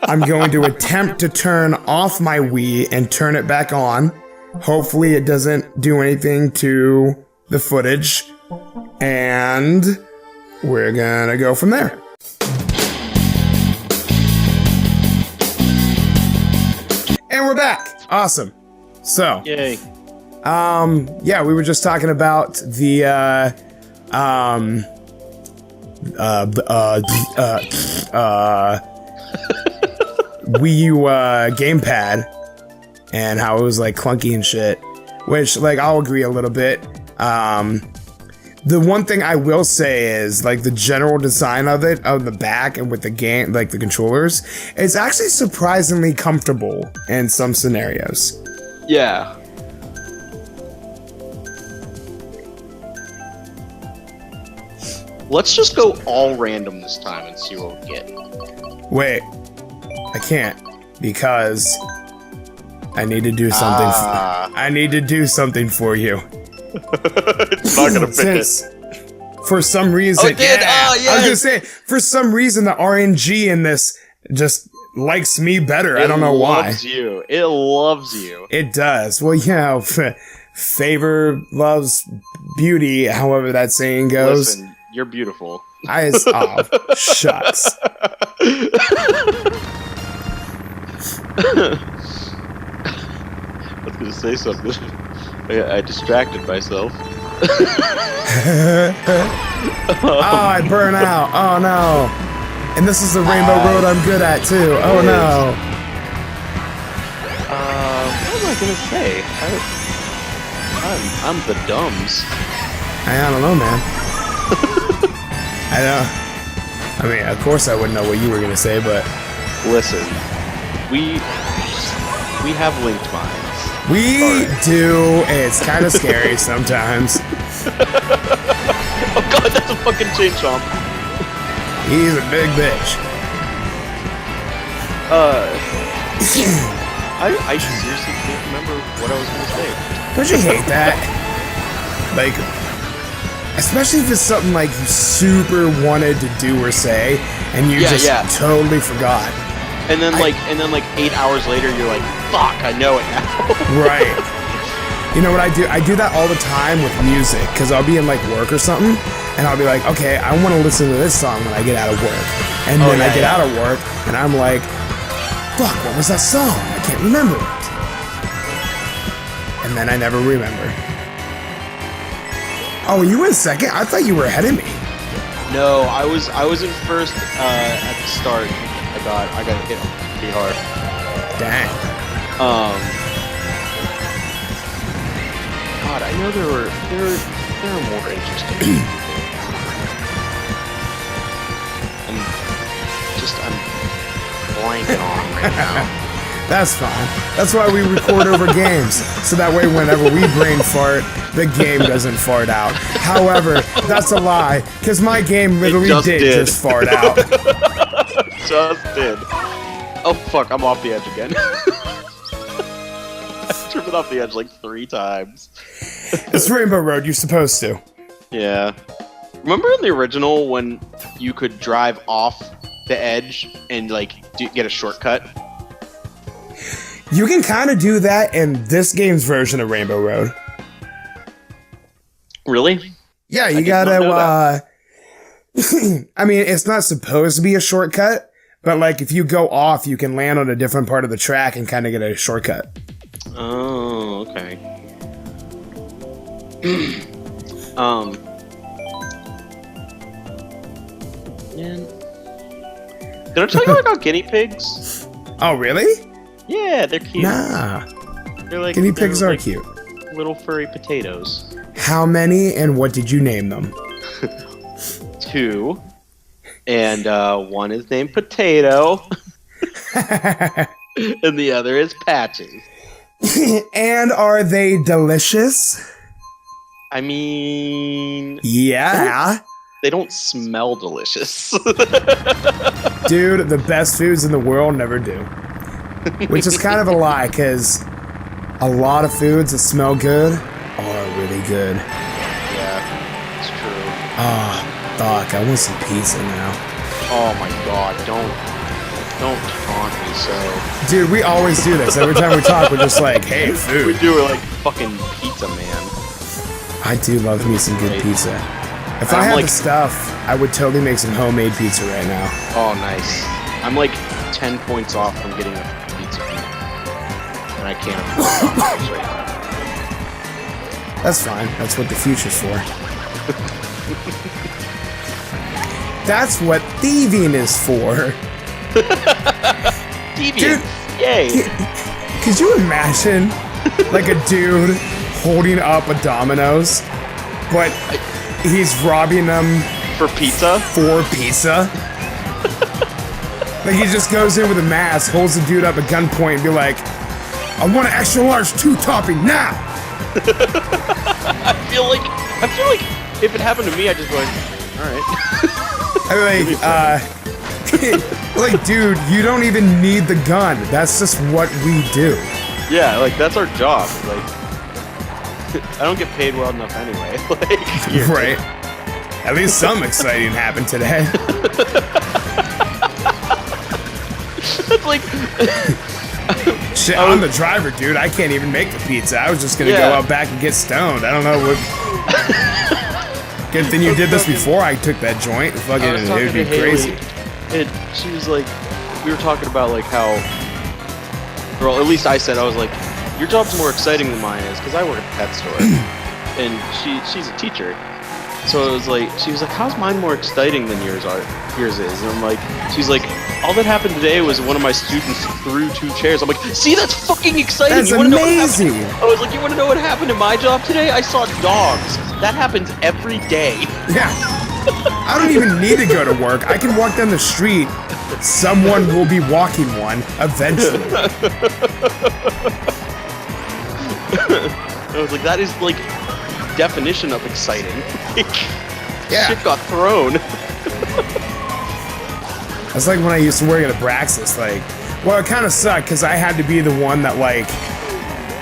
I'm going to attempt to turn off my Wii and turn it back on. Hopefully it doesn't do anything to the footage. And we're gonna go from there. And we're back. Awesome. So, yay. Yeah, we were just talking about the Wii U gamepad and how it was like clunky and shit. which, like, I'll agree a little bit. The one thing I will say is, like, the general design of it, of the back and with the game, like the controllers, it's actually surprisingly comfortable in some scenarios. Yeah. Let's just go all random this time and see what we get. Wait, I can't because I need to do something. I need to do something for you. It's not gonna pick it. For some reason, oh, it did. I was gonna say, for some reason, the RNG in this just likes me better. I don't know why. It loves you. It does. Well, you know, favor loves beauty. However that saying goes. Listen, you're beautiful. Oh, shucks. I was gonna say something. I distracted myself. Oh, I burn out. Oh no. And this is the rainbow road I'm good at too. Oh no. What was I gonna say? I'm the dumbs. I don't know, man. I know. I mean, of course I wouldn't know what you were gonna say, but listen, we have linked minds. We do. It's kind of scary sometimes. Oh god, that's a fucking chain chomp. He's a big bitch. I seriously can't remember what I was gonna say. Don't you hate that? Like, especially if it's something like you super wanted to do or say, and you just totally forgot. And then, like 8 hours later, you're like, fuck, I know it now. Right. You know what I do? I do that all the time with music, because I'll be in, like, work or something, and I'll be like, okay, I want to listen to this song when I get out of work. And then I get out of work, and I'm like, fuck, what was that song? I can't remember it. And then I never remember. Oh, were you in second? I thought you were ahead of me. No, I was in first at the start. I got hit pretty hard. Dang. God, I know there are more interesting. I'm blanking on them right now. That's fine. That's why we record over games, so that way whenever we brain fart, the game doesn't fart out. However, that's a lie, because my game literally did just fart out. Just did. Oh fuck, I'm off the edge again. I've driven off the edge like 3 times. It's Rainbow Road, you're supposed to. Yeah. Remember in the original when you could drive off the edge and like get a shortcut? You can kind of do that in this game's version of Rainbow Road. Really? Yeah, you gotta, I mean, it's not supposed to be a shortcut, but like if you go off, you can land on a different part of the track and kind of get a shortcut. Oh, okay. Did I tell you I got guinea pigs? Oh, really? Yeah, they're cute. Nah. They're like, guinea pigs are cute. Little furry potatoes. How many and what did you name them? 2. And one is named Potato. And the other is Patches. And are they delicious? I mean... Yeah. They don't smell delicious. Dude, the best foods in the world never do. Which is kind of a lie, because a lot of foods that smell good are really good. Yeah, it's true. Ah, fuck, I want some pizza now. Oh my god, don't taunt me so. Dude, we always do this. Every time we talk, we're just like, hey, food. We do it like fucking pizza, man. I do love me some good pizza. If I had like, the stuff, I would totally make some homemade pizza right now. Oh, nice. I'm like 10 points off from getting a pizza. And I can't afford it right now. That's fine. That's what the future's for. That's what thieving is for. Deviant. Dude, yay. Could you imagine, like, a dude holding up a Domino's, but he's robbing them for pizza. Like he just goes in with a mask, holds the dude up at gunpoint, and be like, "I want an extra large 2-topping now." I feel like if it happened to me, I'd just be like, all right. Like, dude, you don't even need the gun. That's just what we do. Yeah, like that's our job. Like, I don't get paid well enough anyway. Like, right. At least something exciting happened today. It's like, shit, I'm the driver, dude. I can't even make the pizza. I was just gonna go out back and get stoned. I don't know what. Good thing you did this before I took that joint. Fucking, it would be crazy. And she was like, we were talking about like how, or at least I said, I was like, your job's more exciting than mine is because I work at a pet store, and she's a teacher. So it was like, she was like, how's mine more exciting than yours is? And I'm like, she's like, all that happened today was one of my students threw 2 chairs. I'm like, see, that's fucking exciting. That's amazing. I was like, you want to know what happened in my job today? I saw dogs. That happens every day. Yeah. I don't even need to go to work. I can walk down the street. Someone will be walking one eventually. I was like, that is like definition of exciting. Yeah. Shit got thrown. That's like when I used to work at a Braxis. Like, well, it kind of sucked because I had to be the one that like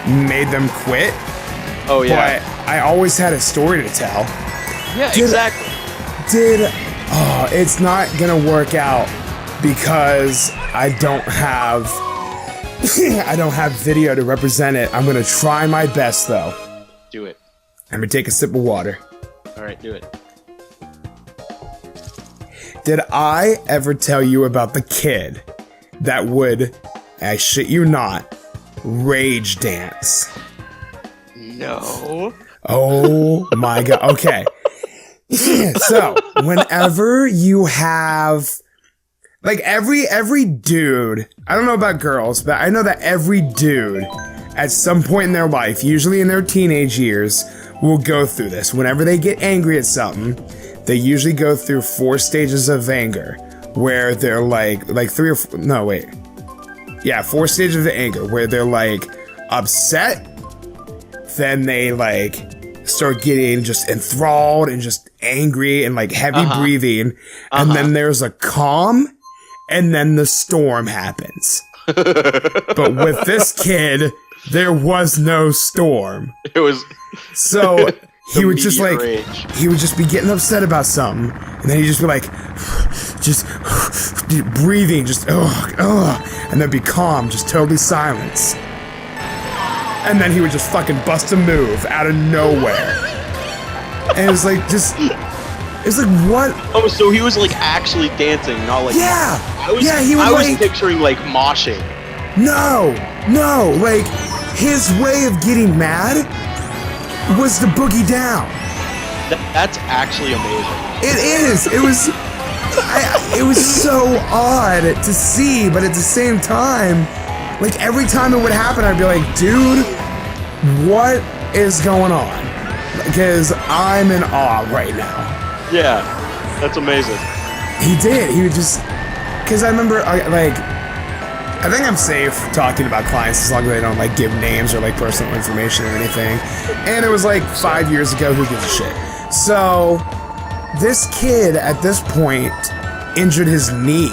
made them quit. Oh yeah. But I always had a story to tell. Yeah, exactly. It's not gonna work out because I don't have video to represent it. I'm gonna try my best though. Do it. I'm gonna take a sip of water. All right, do it. Did I ever tell you about the kid that would, I shit you not, rage dance? No. Oh my god. Okay. So, whenever you have, like every dude, I don't know about girls, but I know that every dude at some point in their life, usually in their teenage years, will go through this. Whenever they get angry at something, they usually go through 4 stages of anger, where they're like 4 stages of anger, where they're like upset, then they like start getting just enthralled and just angry and like heavy breathing, and then there's a calm, and then the storm happens. But with this kid, there was no storm. It was so he would just like rage. He would just be getting upset about something, and then he'd just be like just breathing, just and then be calm, just totally silence. And then he would just fucking bust a move out of nowhere. And it was like, it's like, what? Oh, so he was like actually dancing, not like... Yeah! He was picturing like moshing. No, like, his way of getting mad was to boogie down. That's actually amazing. It is! It was so odd to see, but at the same time, like, every time it would happen, I'd be like, dude, what is going on? Because I'm in awe right now. Yeah, that's amazing. He did. He would just... Because I remember, I think I'm safe talking about clients as long as they don't, like, give names or, like, personal information or anything. And it was, like, 5 years ago. Who gives a shit? So, this kid, at this point, injured his knee.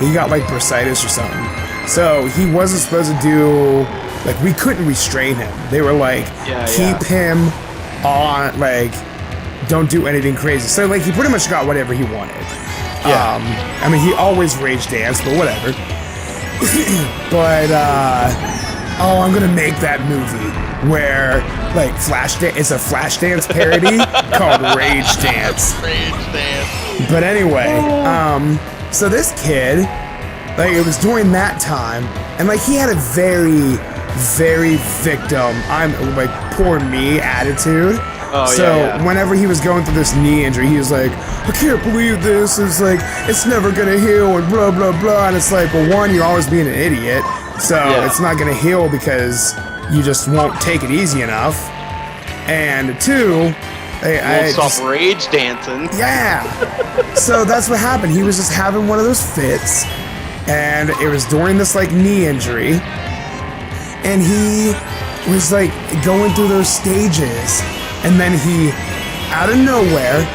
He got, like, bursitis or something. So he wasn't supposed to do, like, we couldn't restrain him. They were like, keep him on, like, don't do anything crazy. So, like, he pretty much got whatever he wanted. Yeah. I mean, he always rage danced, but whatever. But, I'm gonna make that movie where, like, it's a Flashdance parody called Rage Dance. Rage Dance. But anyway, so this kid... Like, it was during that time, and, like, he had a very, very victim, poor me attitude. So whenever he was going through this knee injury, he was like, I can't believe this. It's like, it's never going to heal, and blah, blah, blah. And it's like, well, one, you're always being an idiot, so it's not going to heal because you just won't take it easy enough. And 2, I stop rage dancing. Yeah. So that's what happened. He was just having one of those fits, and it was during this like knee injury, and he was like going through those stages, and then he, out of nowhere,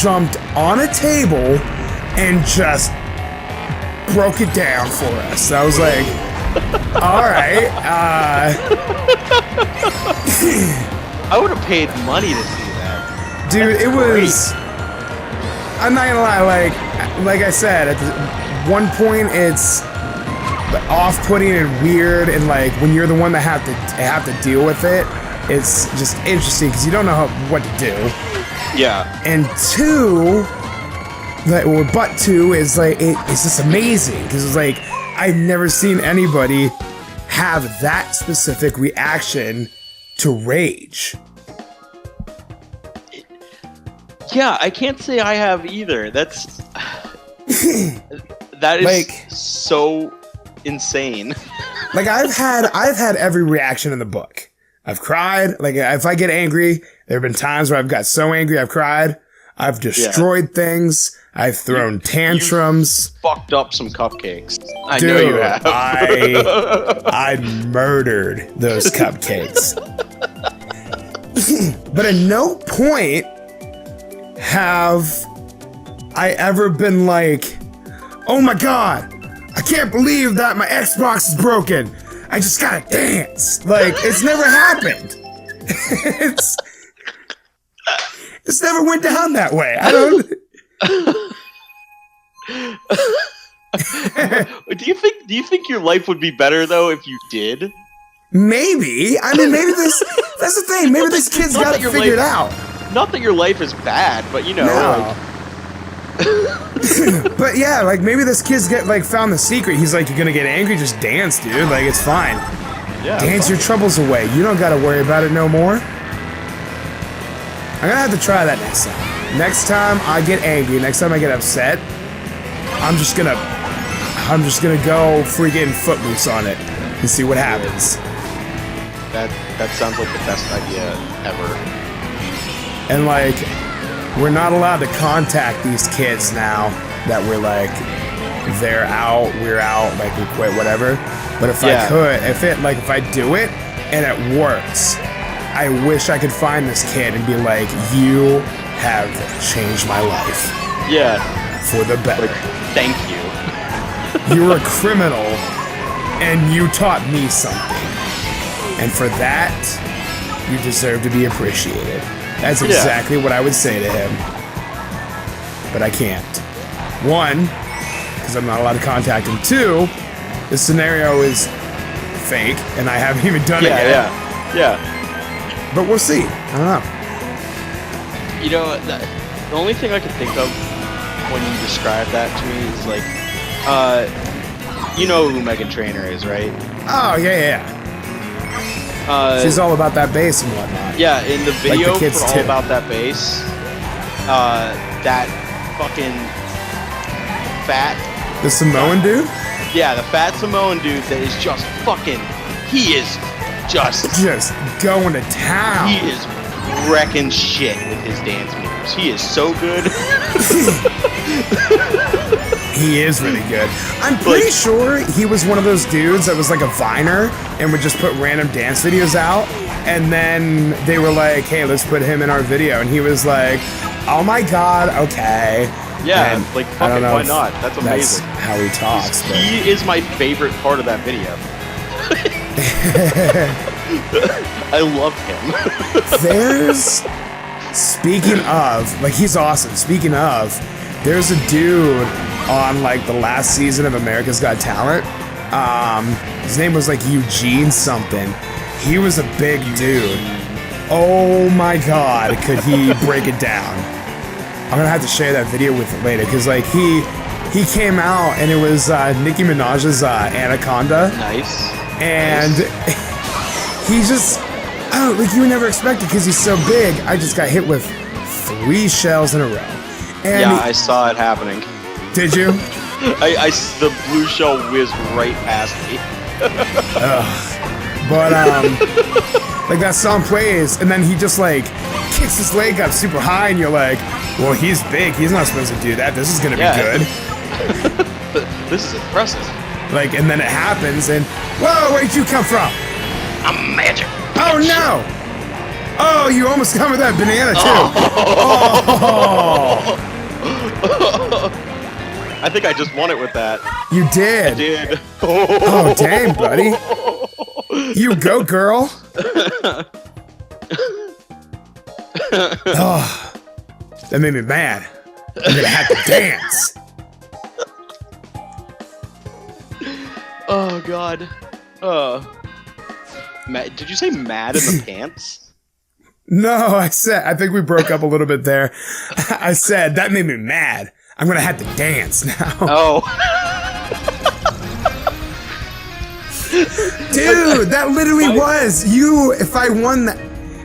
jumped on a table and just broke it down for us. I was like, all right. I would have paid money to see that. Dude, That's it great. was... I'm not gonna lie, like I said, at one point it's off-putting and weird, and like when you're the one that have to deal with it, it's just interesting because you don't know what to do. Yeah. And 2, but 2 is like it's just amazing because it's like I've never seen anybody have that specific reaction to rage. Yeah, I can't say I have either. That is like, so insane. Like I've had every reaction in the book. I've cried. Like if I get angry, there have been times where I've got so angry I've cried. I've destroyed things. I've thrown tantrums. You fucked up some cupcakes. I know you have. I murdered those cupcakes. But at no point have I ever been like, oh my God, I can't believe that my Xbox is broken. I just gotta dance. Like, it's never happened. It's never went down that way. I don't... Do you think your life would be better though if you did? Maybe. I mean, maybe that's the thing. Maybe this kid's got it figured out. Not that your life is bad, but you know. No. But yeah, like maybe this kid's found the secret. He's like, you're gonna get angry, just dance, dude. Like it's fine. Yeah. Dance your troubles away. You don't gotta worry about it no more. I'm gonna have to try that next time. Next time I get angry, next time I get upset, I'm just gonna go freaking footloose on it and see what happens. That sounds like the best idea ever. And like, we're not allowed to contact these kids now that we're like, they're out, we're out, like we quit, whatever. But if I could, if I do it and it works, I wish I could find this kid and be like, you have changed my life. Yeah. For the better. Like, thank you. You're a criminal and you taught me something. And for that, you deserve to be appreciated. That's exactly what I would say to him. But I can't. 1, because I'm not allowed to contact him. 2, this scenario is fake, and I haven't even done it yet. Yeah. But we'll see. I don't know. You know, the only thing I can think of when you describe that to me is like, you know who Meghan Trainor is, right? Oh, yeah. She's all about that bass and whatnot. Yeah, in the video like the for All About That Bass, that fucking fat... The Samoan dude? Yeah, the fat Samoan dude that is just fucking... He is just going to town. He is wrecking shit with his dance moves. He is so good. He is really good. I'm pretty sure he was one of those dudes that was like a Viner and would just put random dance videos out. And then they were like, hey, let's put him in our video. And he was like, oh my God, okay. Yeah, and like, fucking why not? That's amazing. That's how he talks. He is my favorite part of that video. I love him. Speaking of, like, he's awesome. Speaking of, there's a dude on like the last season of America's Got Talent. His name was like Eugene something. He was a big dude. Oh my God, could he break it down? I'm gonna have to share that video with you later because like he came out and it was Nicki Minaj's Anaconda. Nice. And he just, like you would never expect it because he's so big. I just got hit with 3 shells in a row. And yeah, I saw it happening. Did you? The blue shell whizzed right past me. But like that song plays, and then he just like kicks his leg up super high, and you're like, well, he's big. He's not supposed to do that. This is gonna be good. This is impressive. Like, and then it happens, and whoa, where'd you come from? I'm magic. Oh no! Oh, you almost got with that banana too. Oh. I think I just won it with that. You did. I did. Oh, dang, buddy. You go, girl. Oh, that made me mad. I'm gonna have to dance. Oh God. Did you say mad in the pants? No, I think we broke up a little bit there. I said, that made me mad. I'm gonna have to dance now. Oh. Dude, that literally was you. If I won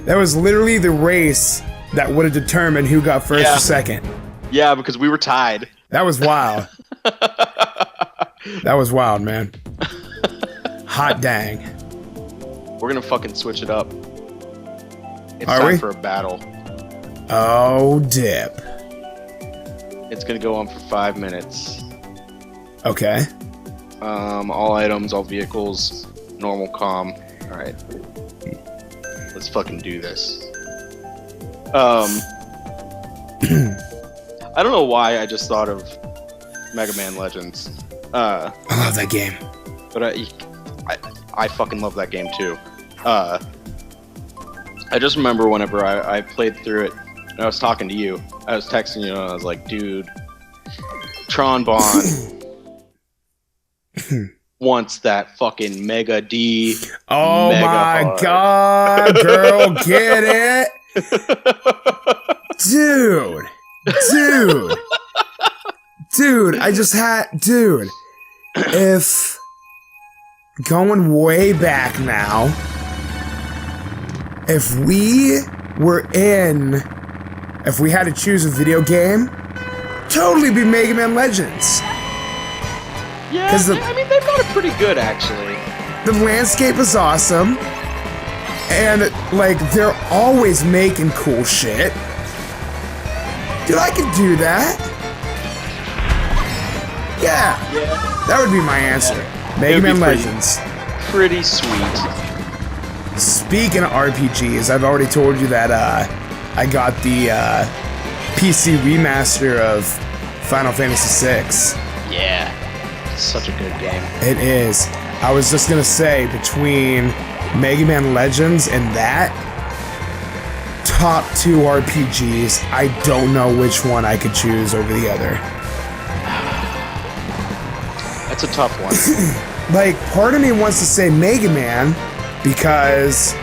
that was literally the race that would have determined who got first or second. Yeah, because we were tied. That was wild. That was wild, man. Hot dang. We're gonna fucking switch it up. It's Are time we? for a battle. Oh, dip. It's gonna go on for 5 minutes. Okay. All items, all vehicles, normal comm. All right. Let's fucking do this. I don't know why I just thought of Mega Man Legends. I love that game. But I fucking love that game too. I just remember whenever I played through it, and I was talking to you. I was texting you, and I was like, dude, Tron Bond wants that fucking Mega D. Oh Mega my hard. God, girl, get it? Dude, if going way back now, if we had to choose a video game, totally be Mega Man Legends. Yeah, I mean, they've got it pretty good, actually. The landscape is awesome, and like they're always making cool shit. Dude, I could do that. Yeah, that would be my answer. Mega Man Legends. Pretty sweet. Speaking of RPGs, I've already told you that I got the PC remaster of Final Fantasy VI. Yeah, it's such a good game. It is. I was just gonna say, between Mega Man Legends and that, top 2 RPGs, I don't know which one I could choose over the other. That's a tough one. Like, part of me wants to say Mega Man because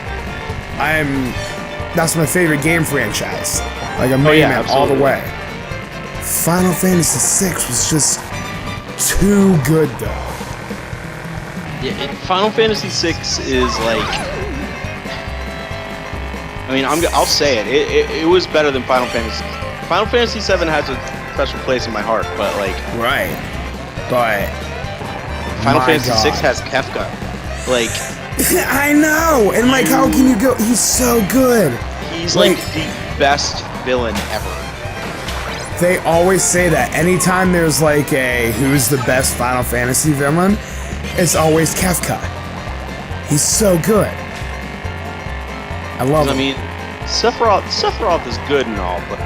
that's my favorite game franchise. Like a Mega Man all the way. Final Fantasy VI was just too good though. Yeah, Final Fantasy VI is like, I mean, I'll say it. It was better than Final Fantasy. Final Fantasy VII has a special place in my heart, but like, right. But Final Fantasy VI has Kefka. Like, I know, and like, how can you go? He's so good. He's like the best villain ever. They always say that anytime there's like a who's the best Final Fantasy villain, it's always Kefka. He's so good. I love him. I mean, Sephiroth is good and all, but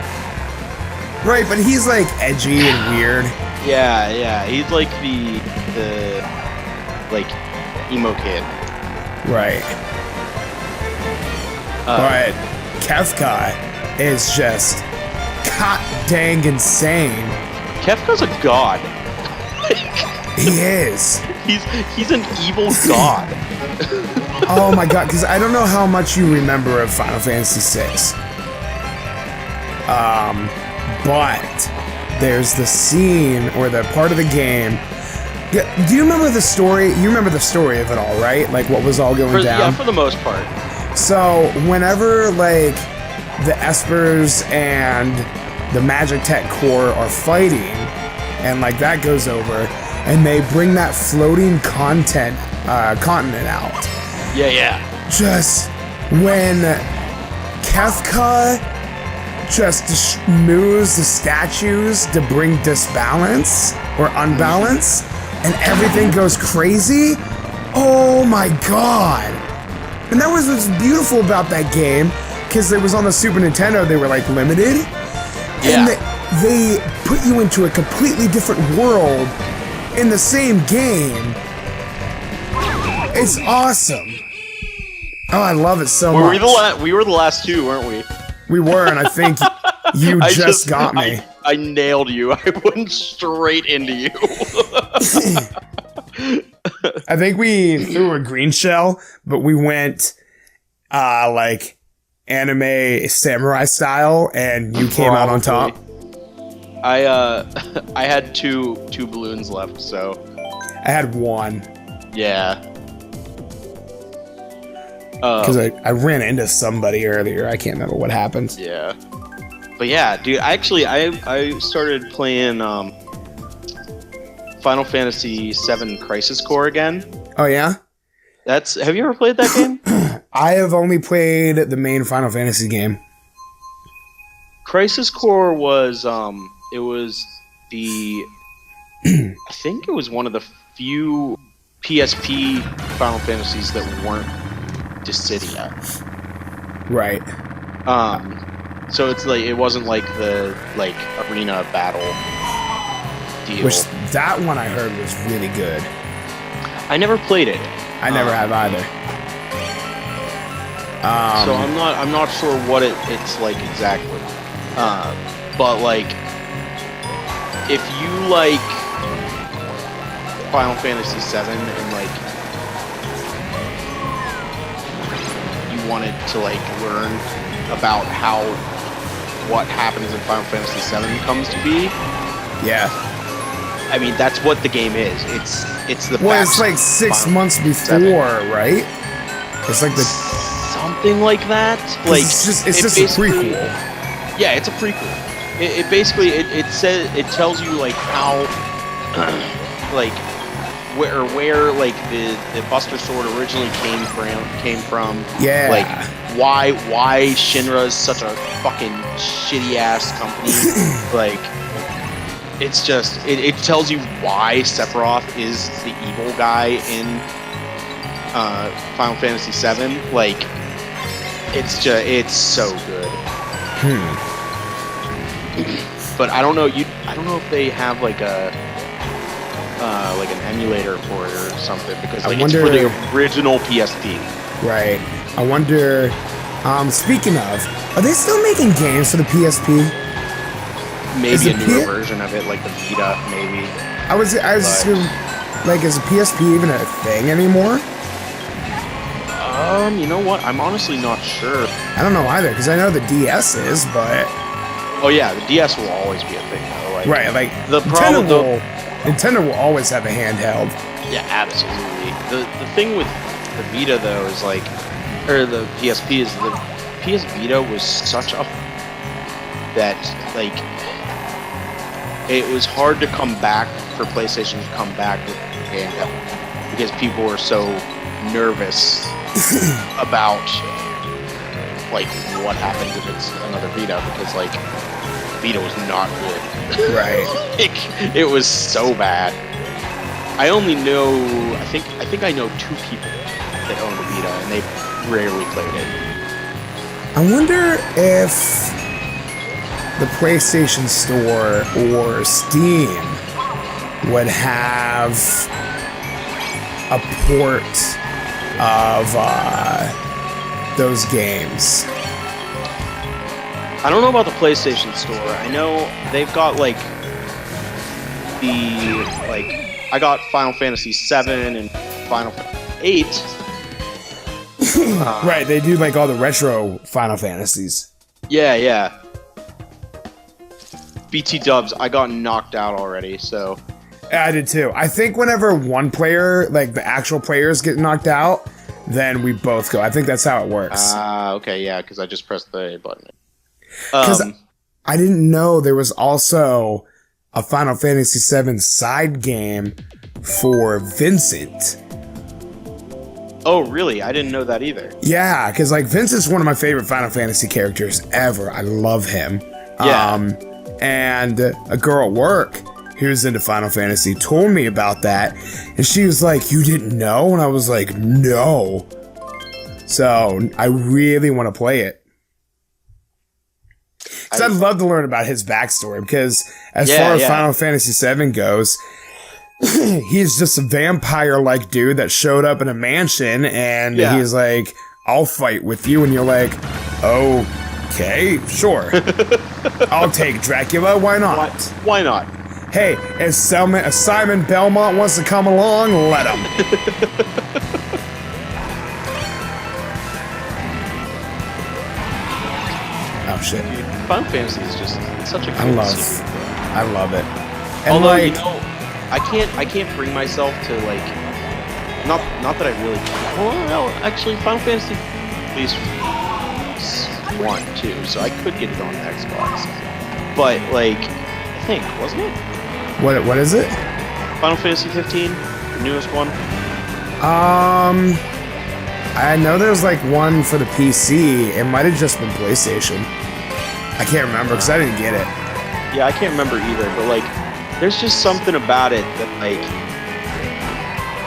right, but he's like edgy and weird. Yeah, he's like the like emo kid. Right. But Kefka is just hot dang insane. Kefka's a god. He is. He's an evil god. Oh my god, because I don't know how much you remember of Final Fantasy VI. But there's the scene or the part of the game. Do you remember the story? You remember the story of it all, right? Like what was all going down? Yeah, for the most part. So whenever like the Espers and the Magic Tech Corps are fighting, and like that goes over, and they bring that floating continent out. Yeah. Just when Kefka just moves the statues to bring disbalance or unbalance, and everything goes crazy. Oh my god. And that was what's beautiful about that game, because it was on the Super Nintendo, they were like limited. And they put you into a completely different world in the same game. It's awesome. Oh, I love it so much. We were the last two, weren't we? We were, and I think you just got me. I nailed you. I went straight into you. I think we threw a green shell, but we went like anime samurai style, and you came out on top. I had two balloons left, so I had one. Yeah. Because I ran into somebody earlier. I can't remember what happened. Yeah. But yeah, dude, I started playing Final Fantasy VII Crisis Core again. Oh yeah? Have you ever played that game? I have only played the main Final Fantasy game. Crisis Core was it was the I think it was one of the few PSP Final Fantasies that weren't Dissidia. Right. So it's like it wasn't like the arena battle deal. Which that one I heard was really good. I never played it. I never have either. So I'm not sure what it's like exactly. But like if you like Final Fantasy VII and like you wanted to like learn about what happens in Final Fantasy VII comes to be. Yeah. I mean, that's what the game is. It's the well, it's like 6 months before, 7. Right? It's like something like that. Like it's just a prequel. Yeah, it's a prequel. It basically it tells you like how like where like the Buster Sword originally came from. Yeah. Like why Shinra's such a fucking shitty ass company. Like it's just it tells you why Sephiroth is the evil guy in Final Fantasy VII. Like it's so good. But I don't know if they have like an emulator for it or something, because like it's for the original PSP. Right. I wonder. Speaking of, are they still making games for the PSP? Maybe a newer version of it, like the Vita, maybe. I was like, is the PSP even a thing anymore? You know what? I'm honestly not sure. I don't know either, because I know the DS is, but. Oh yeah, the DS will always be a thing though. Like, right, like Nintendo will always have a handheld. Yeah, absolutely. The thing with the Vita though is like, or the PSP is the PS Vita was such a that like it was hard to come back for PlayStation to come back with handheld because people were so nervous about like what happens if it's another Vita, because like Vita was not good. Right. Like, it was so bad. I only know I think I know 2 people that own a Vita and they rarely played it. I wonder if the PlayStation Store or Steam would have a port of those games. I don't know about the PlayStation Store. I know they've got like I got Final Fantasy VII and Final Fantasy VIII. Right, they do like all the retro Final Fantasies. Yeah. BT dubs, I got knocked out already, so. Yeah, I did too. I think whenever one player, like the actual players, get knocked out, then we both go. I think that's how it works. Okay, yeah, because I just pressed the A button. Because I didn't know there was also a Final Fantasy VII side game for Vincent. Oh, really? I didn't know that either. Yeah, because like Vince is one of my favorite Final Fantasy characters ever. I love him. Yeah. And a girl at work who's into Final Fantasy told me about that, and she was like, "You didn't know?" And I was like, "No." So I really want to play it. Because I'd love to learn about his backstory, because as far as Final Fantasy VII goes, he's just a vampire-like dude that showed up in a mansion, and he's like, "I'll fight with you," and you're like, "Okay, sure. I'll take Dracula, why not?" Why not? Hey, if Simon Belmont wants to come along, let him. Oh shit. Final Fantasy is just such a cool series. I love it. And although, like, I can't bring myself to like, not that I really. Well, no, actually, Final Fantasy at least 1, 2, so I could get it on Xbox. But like, I think wasn't it? What is it? Final Fantasy 15, the newest one. I know there's like one for the PC. It might have just been PlayStation. I can't remember because I didn't get it. Yeah, I can't remember either. But like, there's just something about it that like,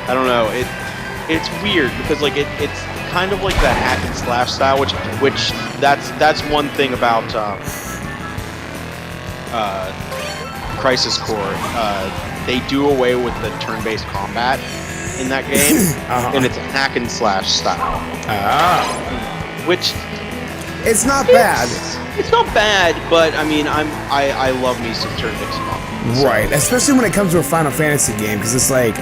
I don't know. It's weird because like it's kind of like the hack and slash style, which that's one thing about Crisis Core. They do away with the turn-based combat in that game, and it's a hack and slash style. Which it's not bad. It's not bad, but I mean, I love me some turn-based combat. So. Right, especially when it comes to a Final Fantasy game, because it's like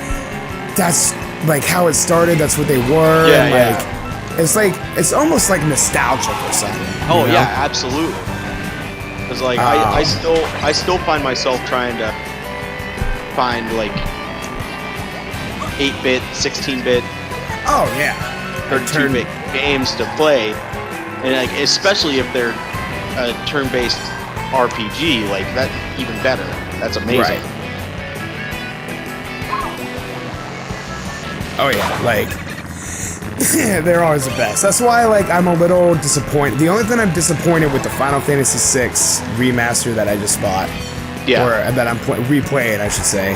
that's like how it started. That's what they were. Yeah, and like, it's like it's almost like nostalgic or something. Oh yeah, absolutely. Because like I still find myself trying to find like 8-bit, 16-bit, 32-bit games to play, and like especially if they're a turn-based RPG, like that even better. That's amazing. Right. Oh yeah, like they're always the best. That's why like I'm a little disappointed. The only thing I'm disappointed with the Final Fantasy VI remaster that I just bought, or that I'm replaying, I should say.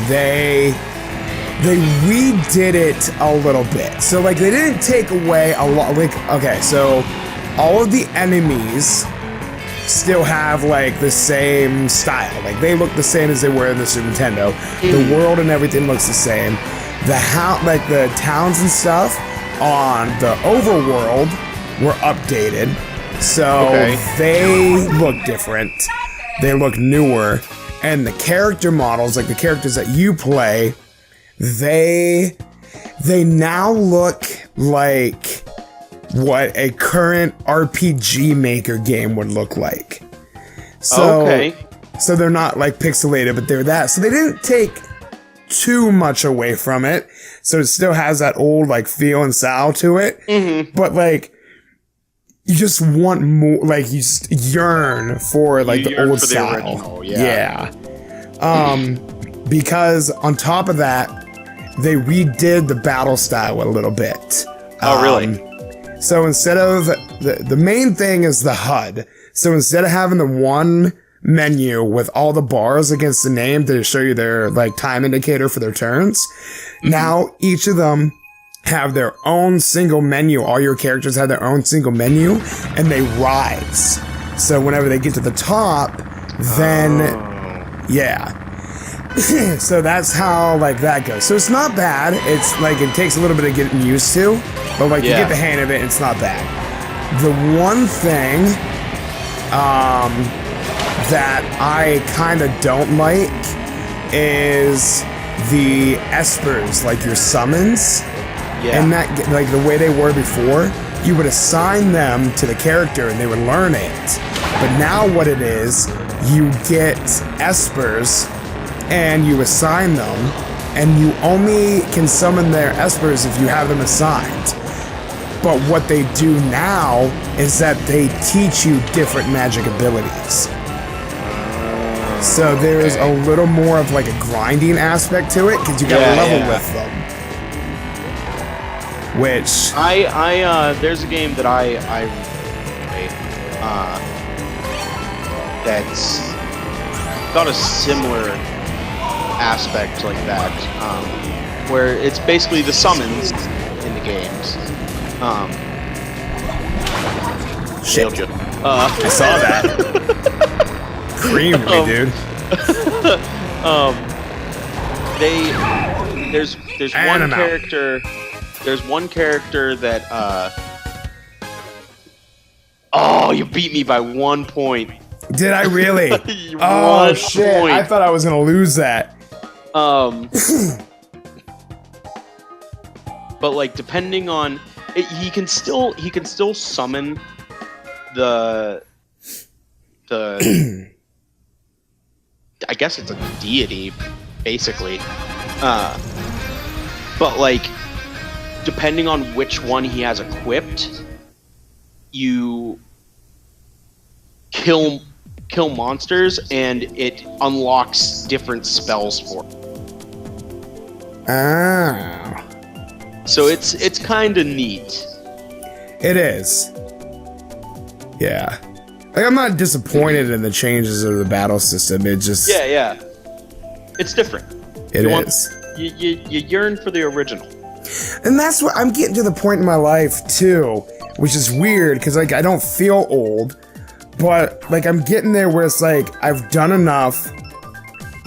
They redid it a little bit. So like they didn't take away a lot. Like okay, so all of the enemies still have like the same style. Like they look the same as they were in the Super Nintendo. The world and everything looks the same. Like the towns and stuff on the overworld were updated, so they look different. They look newer, and the character models, like the characters that you play, they now look like what a current RPG Maker game would look like. So, so they're not like pixelated, but they're that. So they didn't take too much away from it, so it still has that old like feel and style to it. But like, you just want more. Like you just yearn for like the old style. Because on top of that, they redid the battle style a little bit. Oh, really? So instead of the main thing is the HUD. So instead of having the one menu with all the bars against the name to show you their like time indicator for their turns, now each of them have their own single menu. All your characters have their own single menu, and they rise. So whenever they get to the top, then so that's how like that goes. So it's not bad. It's like it takes a little bit of getting used to, but like you get the hang of it, it's not bad. The one thing that I kind of don't like is the espers, like your summons. And that, like the way they were before, you would assign them to the character and they would learn it. But now what it is, you get espers and you assign them, and you only can summon their espers if you have them assigned. But what they do now is that they teach you different magic abilities. So there's a little more of like a grinding aspect to it, because you gotta level with them. which there's a game that I that's got a similar aspect like that, where it's basically the summons in the games. Shit. I saw that. Creamed me, dude. There's one character. There's one character that. Oh, you beat me by 1 point. Did I really? Oh shit! Point. I thought I was gonna lose that. But like, depending on it, he can still summon the I guess it's a deity, basically. But like, depending on which one he has equipped, you kill monsters and it unlocks different spells for him. Ah. So it's kind of neat. It is. Yeah. Like, I'm not disappointed in the changes of the battle system. It just... Yeah. It's different. It is. You yearn for the original. And that's what I'm getting to the point in my life, too. Which is weird, because, like, I don't feel old. But, like, I'm getting there where it's like, I've done enough.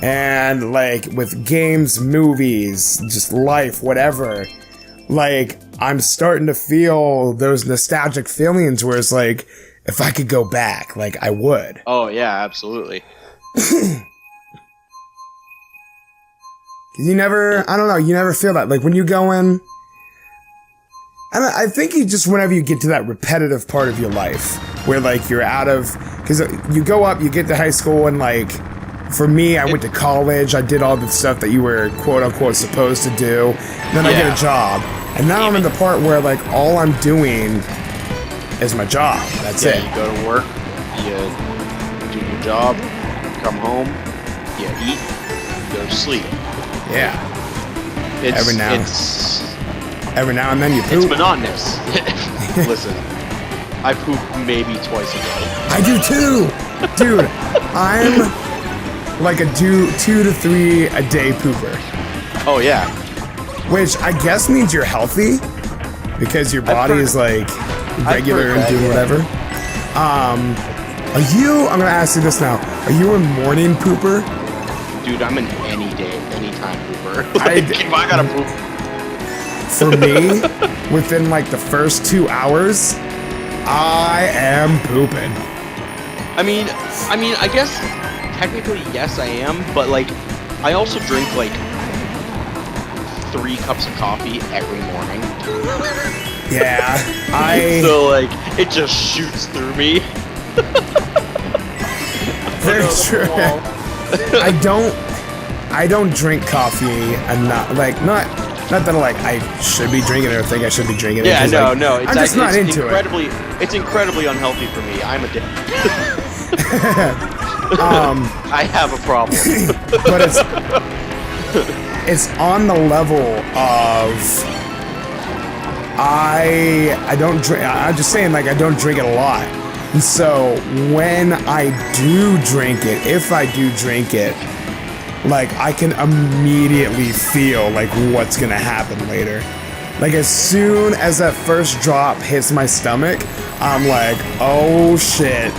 And, like, with games, movies, just life, whatever. Like, I'm starting to feel those nostalgic feelings where it's like, if I could go back, like, I would. Oh, yeah, absolutely. You never, I don't know, you never feel that. Like, when you go in, I think you just, whenever you get to that repetitive part of your life, where, like, you're out of, because you go up, you get to high school, and, like, for me, I went to college, I did all the stuff that you were, quote-unquote, supposed to do, then I get a job, and now I'm in the part where, like, all I'm doing is my job. That's it. You go to work, you do your job, come home, you eat, you go to sleep. Yeah. Every now and then you poop. It's monotonous. Listen, I poop maybe twice a day. I do too! Dude, I'm like a 2 to 3 a day pooper. Oh, yeah. Which I guess means you're healthy, because your body is like regular and doing whatever. I'm gonna ask you this now. Are you a morning pooper? Dude, I'm an anytime pooper. If I gotta poop. For me, within like the first 2 hours, I am pooping. I mean, I guess technically yes I am, but like, I also drink like 3 cups of coffee every morning. Yeah, so like, it just shoots through me. Very true. I don't drink coffee enough. Like, not that like I should be drinking it or think I should be drinking it. Yeah, no. I'm just not into it. It's incredibly unhealthy for me. I'm addicted. I have a problem. But it's on the level of I don't drink. I'm just saying, like, I don't drink it a lot. And so when I do drink it, if I do drink it, like, I can immediately feel like what's gonna happen later. Like, as soon as that first drop hits my stomach, I'm like, oh shit.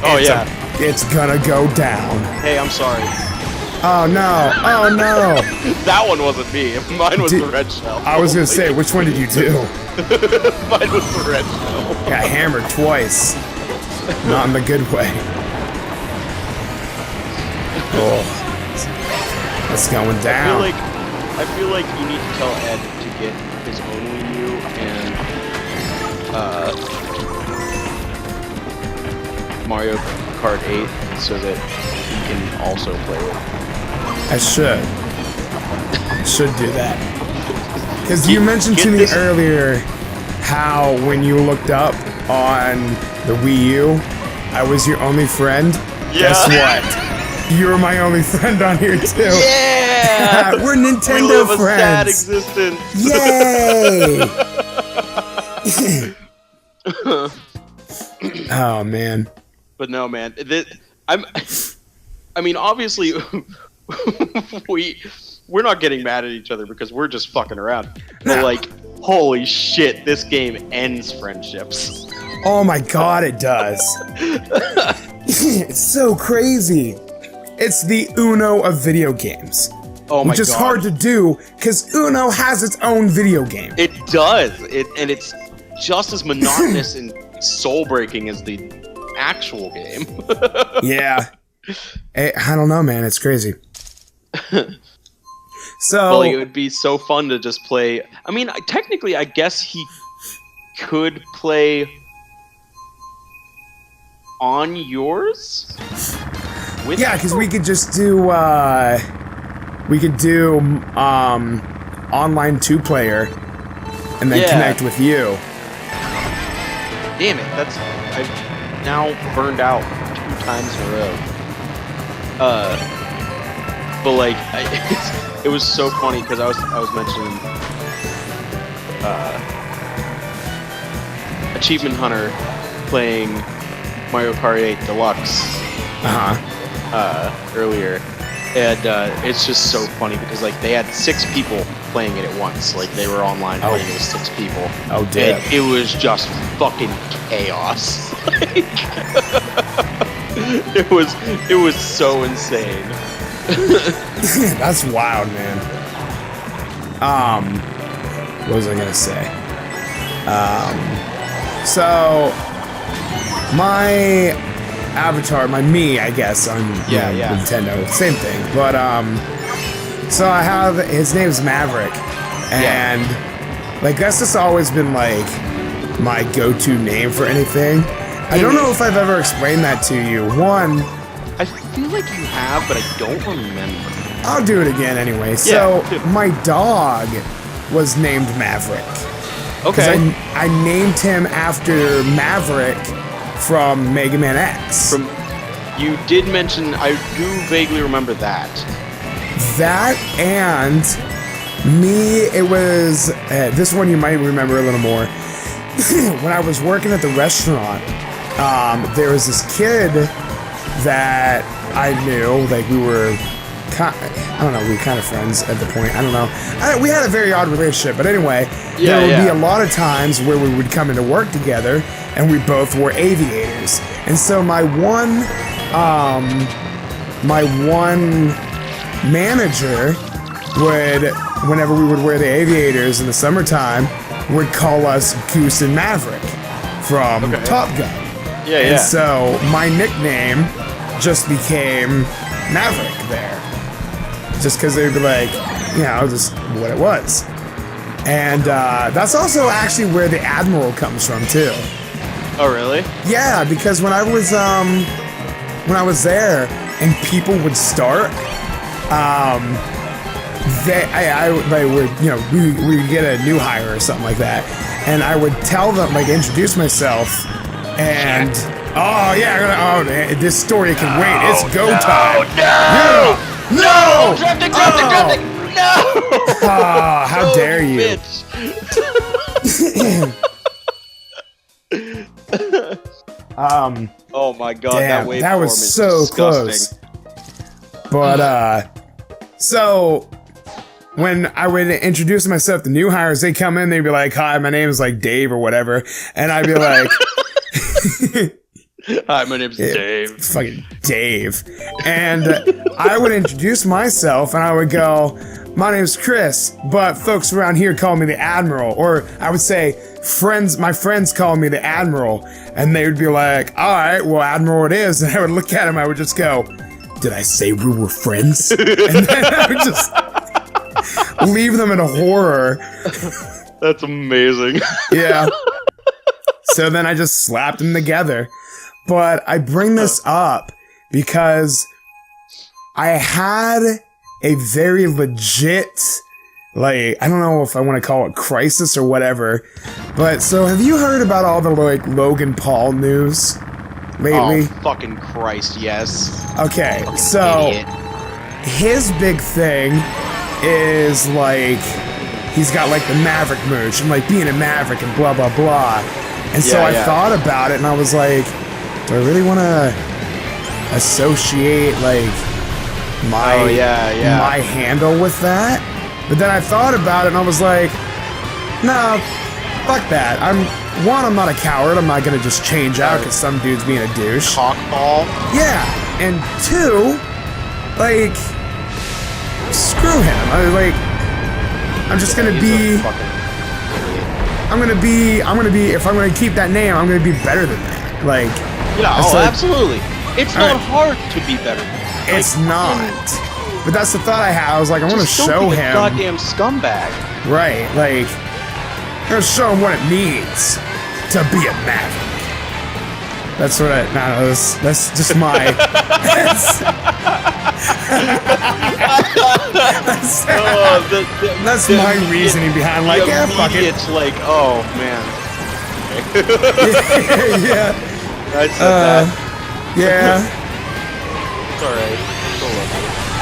Oh yeah. It's gonna go down. Hey, I'm sorry. Oh no! Oh no! That one wasn't me. Mine was the red shell. I was gonna say, which one did you do? Mine was the red shell. Got hammered twice. Not in the good way. Oh, it's going down. I feel like you need to tell Ed to get his own Wii U and Mario Kart 8 so that he can also play it. I should do that. Because you mentioned to me earlier how when you looked up on the Wii U, I was your only friend. Yeah. Guess what? You're my only friend on here too. Yeah! We're Nintendo we live friends. A sad existence. Yay! Oh man. But no, man. I mean, obviously, we're not getting mad at each other because we're just fucking around. But like, holy shit, this game ends friendships. Oh my god, it does. It's so crazy. It's the Uno of video games. Oh my god. Which is hard to do because Uno has its own video game. It does. And it's just as monotonous and soul-breaking as the actual game. Yeah. I don't know, man. It's crazy. So, well, like, it would be so fun to just play. I mean, technically, I guess he could play on yours. Yeah, because we could just do online 2-player and then connect with you. Damn it! I've now burned out 2 times in a row. But like, it was so funny because I was mentioning Achievement Hunter playing Mario Kart 8 Deluxe earlier, and it's just so funny because like they had 6 people playing it at once. Like they were online playing it with 6 people. Oh damn! And it was just fucking chaos. It was so insane. That's wild, man. What was I gonna say? So my avatar, my me, I guess, on Nintendo, same thing. But so I have his name's Maverick, and like that's just always been like my go-to name for anything. I don't know if I've ever explained that to you. One, I feel like you have, but I don't remember. I'll do it again anyway. So my dog was named Maverick. Okay. I named him after Maverick from Mega Man X. You did mention, I do vaguely remember that. That and me, it was, this one you might remember a little more. When I was working at the restaurant, there was this kid that I knew, like we were, I don't know, we were kind of friends at the point, I don't know. We had a very odd relationship, but anyway, there would be a lot of times where we would come into work together, and we both were aviators. And so my one manager would, whenever we would wear the aviators in the summertime, would call us Goose and Maverick from Top Gun. And so my nickname just became Maverick there. Just because they'd be like, you know, just what it was. And that's also actually where the Admiral comes from too. Oh really? Yeah, because when I was there and people would start, we would get a new hire or something like that, and I would tell them, like, introduce myself, and this story can wait. It's go time. No! Drafting! No! How dare you? Bitch. Oh my god, damn, that was so disgusting. close. But so when I would introduce myself to new hires, they come in, they'd be like, "Hi, my name is like Dave or whatever," and I'd be like, "Hi, my name's Dave." Fucking Dave. And I would introduce myself, and I would go, "My name's Chris, but folks around here call me the Admiral," or I would say, my friends call me the Admiral, and they would be like, "All right, well, Admiral it is." And I would look at him, I would just go, "Did I say we were friends?" And then I would just leave them in a horror. That's amazing. Yeah. So then I just slapped them together. But I bring this up because I had a very legit, like, I don't know if I want to call it crisis or whatever, but so have you heard about all the, like, Logan Paul news lately? Oh, fucking Christ, yes. Okay, so Idiot. his big thing is, like, he's got like the Maverick merch and like being a Maverick and blah blah blah. And so I thought about it and I was like, do I really want to associate like my handle with that? But then I thought about it and I was like, no, fuck that. I'm not a coward. I'm not gonna just change out because some dude's being a douche. Cockball. Yeah, and 2, like, screw him. I'm just gonna be. I'm gonna be. If I'm gonna keep that name, I'm gonna be better than that. Like. Yeah. Oh, absolutely. It's not hard to be better. It's not. But that's the thought I had. I was like, I want to show him. Goddamn scumbag. Right. Like, I'm gonna show him what it means to be a Maverick. That's what that's just my. That's my reasoning behind like, yeah, fuck it. It's like, oh man. Yeah. I said that. Yeah. It's alright.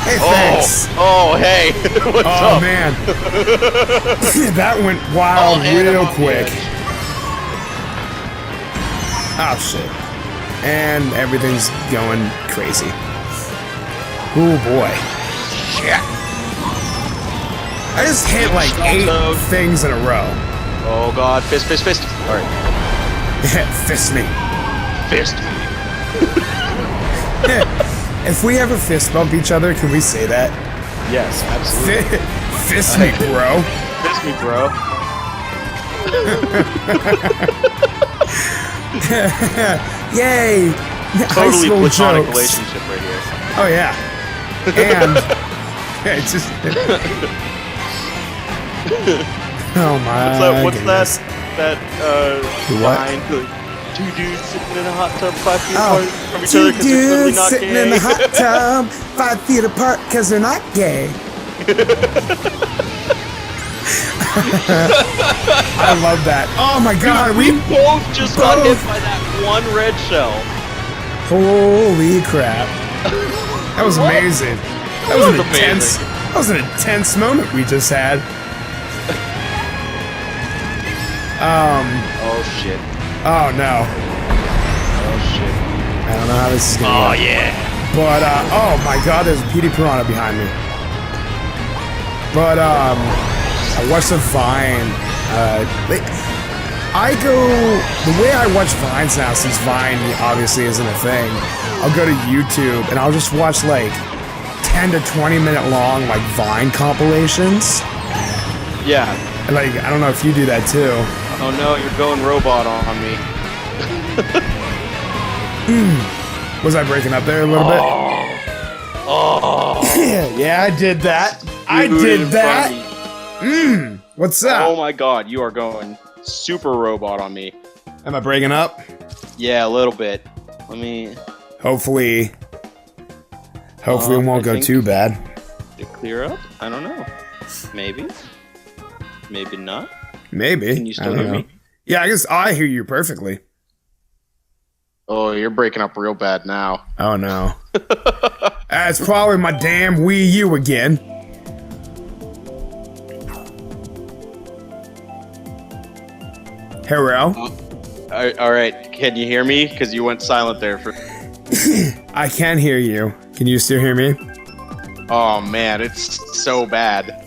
Hey, thanks. Oh, hey. What's up? Oh man. That went wild real quick. Oh shit. And everything's going crazy. Oh boy. Shit. I just hit like 8 things in a row. Oh god, fist. Alright. Fist me. Fist me. If we ever fist bump each other, can we say that? Yes, absolutely. Fist me, bro. Fist me, bro. Yay! Totally platonic jokes. relationship right here. Oh yeah. And it's just. Oh my. What's goodness. that? What? Line? 2 dudes sitting in a hot tub 5 feet Oh, apart from each other 2 because they're clearly dudes not sitting gay. in the hot tub 5 feet apart because they're not gay. I love that. Oh my god, we both just got hit by that one red shell. Holy crap. That was amazing. That was an intense moment we just had. Oh shit. Oh no. Oh shit. I don't know how this is gonna go. Oh yeah. But oh my god, there's a PD Piranha behind me. But I watched a Vine. The way I watch Vines now, since Vine obviously isn't a thing, I'll go to YouTube and I'll just watch like 10 to 20 minute long like Vine compilations. Yeah. And like, I don't know if you do that too. Oh no, you're going robot on me. Was I breaking up there a little bit? Oh. Yeah, I did that. I did that. What's up? Oh my god, you are going super robot on me. Am I breaking up? Yeah, a little bit. Let me... Hopefully it won't go too bad. To clear up? I don't know. Maybe. Maybe not. Maybe. Can you still hear me? Yeah, I guess I hear you perfectly. Oh, you're breaking up real bad now. Oh no. That's probably my damn Wii U again. Hello? Alright, can you hear me? Because you went silent there for... I can hear you. Can you still hear me? Oh man, it's so bad.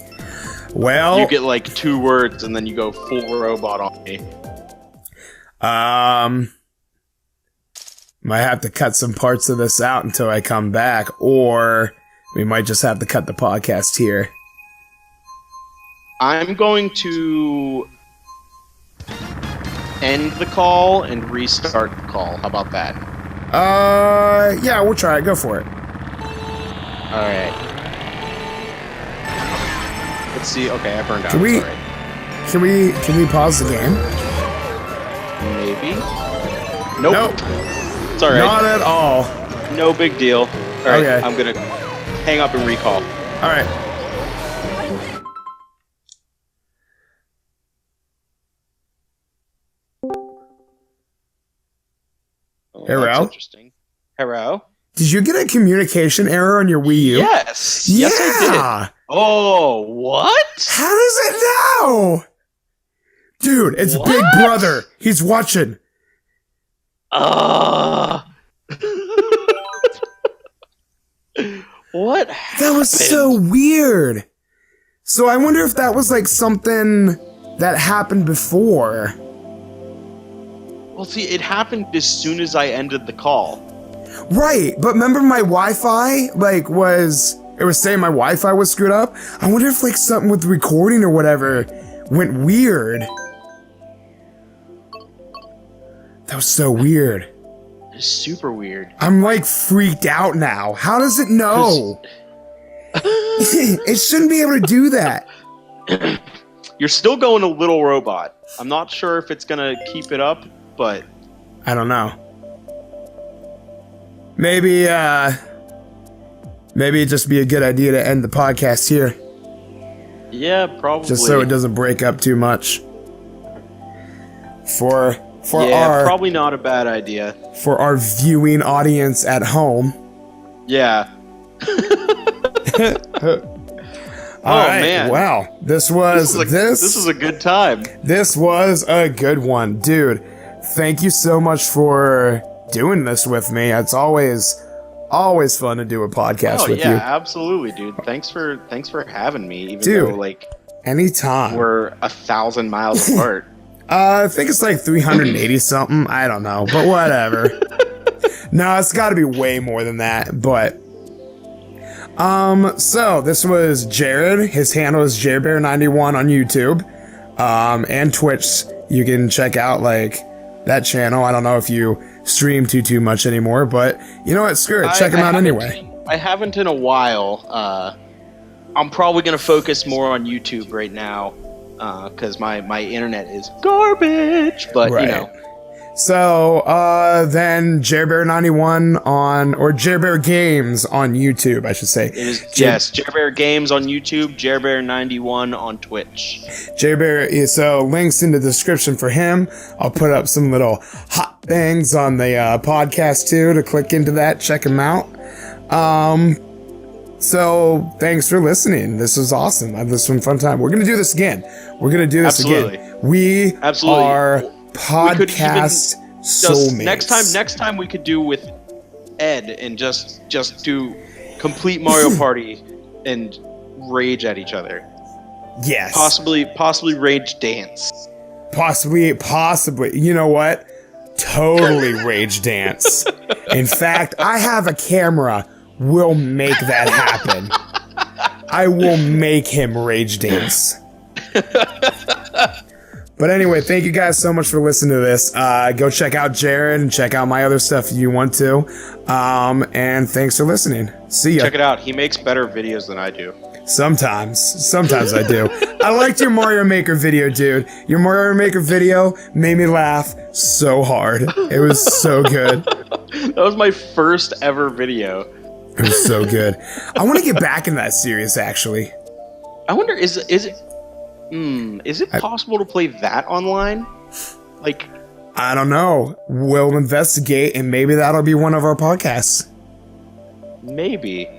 Well... You get like 2 words and then you go full robot on me. Might have to cut some parts of this out until I come back, or we might just have to cut the podcast here. I'm going to end the call and restart the call. How about that? Yeah, we'll try it. Go for it. Alright. Let's see. Okay, I burned out. Can we pause the game? Maybe. Nope. It's alright. Not at all. No big deal. Alright, okay. I'm gonna hang up and recall. Alright. Oh, Hello? that's interesting. Hello? Did you get a communication error on your Wii U? Yes. Yeah. Yes, I did. Oh, what? How does it know? Dude, it's what? Big Brother. He's watching. What happened? That was so weird. So I wonder if that was like something that happened before. Well, see, it happened as soon as I ended the call. Right, but remember my Wi-Fi, like, it was saying my Wi-Fi was screwed up? I wonder if, like, something with the recording or whatever went weird. That was so weird. It's super weird. I'm, like, freaked out now. How does it know? It shouldn't be able to do that. You're still going a little robot. I'm not sure if it's gonna keep it up, but... I don't know. Maybe it'd just be a good idea to end the podcast here. Yeah, probably. Just so it doesn't break up too much. Probably not a bad idea. For our viewing audience at home. Yeah. All right, man. Wow. This was a good time. This was a good one, dude. Thank you so much for doing this with me. It's always fun to do a podcast with you. Oh yeah, absolutely, dude. Thanks for having me, even though like anytime. We're 1,000 miles apart. I think it's like 380 something. I don't know, but whatever. No, it's got to be way more than that, but so this was Jared. His handle is JaredBear91 on YouTube, and Twitch. You can check out like that channel. I don't know if you stream too much anymore, but you know what? Screw it. Check him out anyway. I haven't in a while. I'm probably gonna focus more on YouTube right now, because my internet is garbage. But right. You know. So, then JaredBear91 or JaredBear Games on YouTube, I should say. It is, yes, JaredBear Games on YouTube, JaredBear91 on Twitch. JaredBear, so links in the description for him. I'll put up some little hot things on the podcast too to click into that, check him out. So, thanks for listening. This was awesome. This was a fun time. We're going to do this again. Again. We are... podcast soulmates. Next time we could do with Ed and just do complete Mario Party and rage at each other. Yes. Possibly rage dance. Possibly. You know what? Totally rage dance. In fact, I have a camera. We'll make that happen. I will make him rage dance. But anyway, thank you guys so much for listening to this. Go check out Jared and check out my other stuff if you want to. And thanks for listening. See ya. Check it out. He makes better videos than I do. Sometimes I do. I liked your Mario Maker video, dude. Your Mario Maker video made me laugh so hard. It was so good. That was my first ever video. It was so good. I want to get back in that series, actually. I wonder, is it possible to play that online? Like, I don't know. We'll investigate, and maybe that'll be one of our podcasts. Maybe.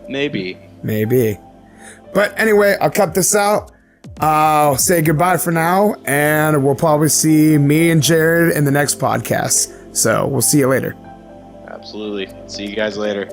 But anyway, I'll cut this out. I'll say goodbye for now, and we'll probably see me and Jared in the next podcast. So we'll see you later. Absolutely. See you guys later.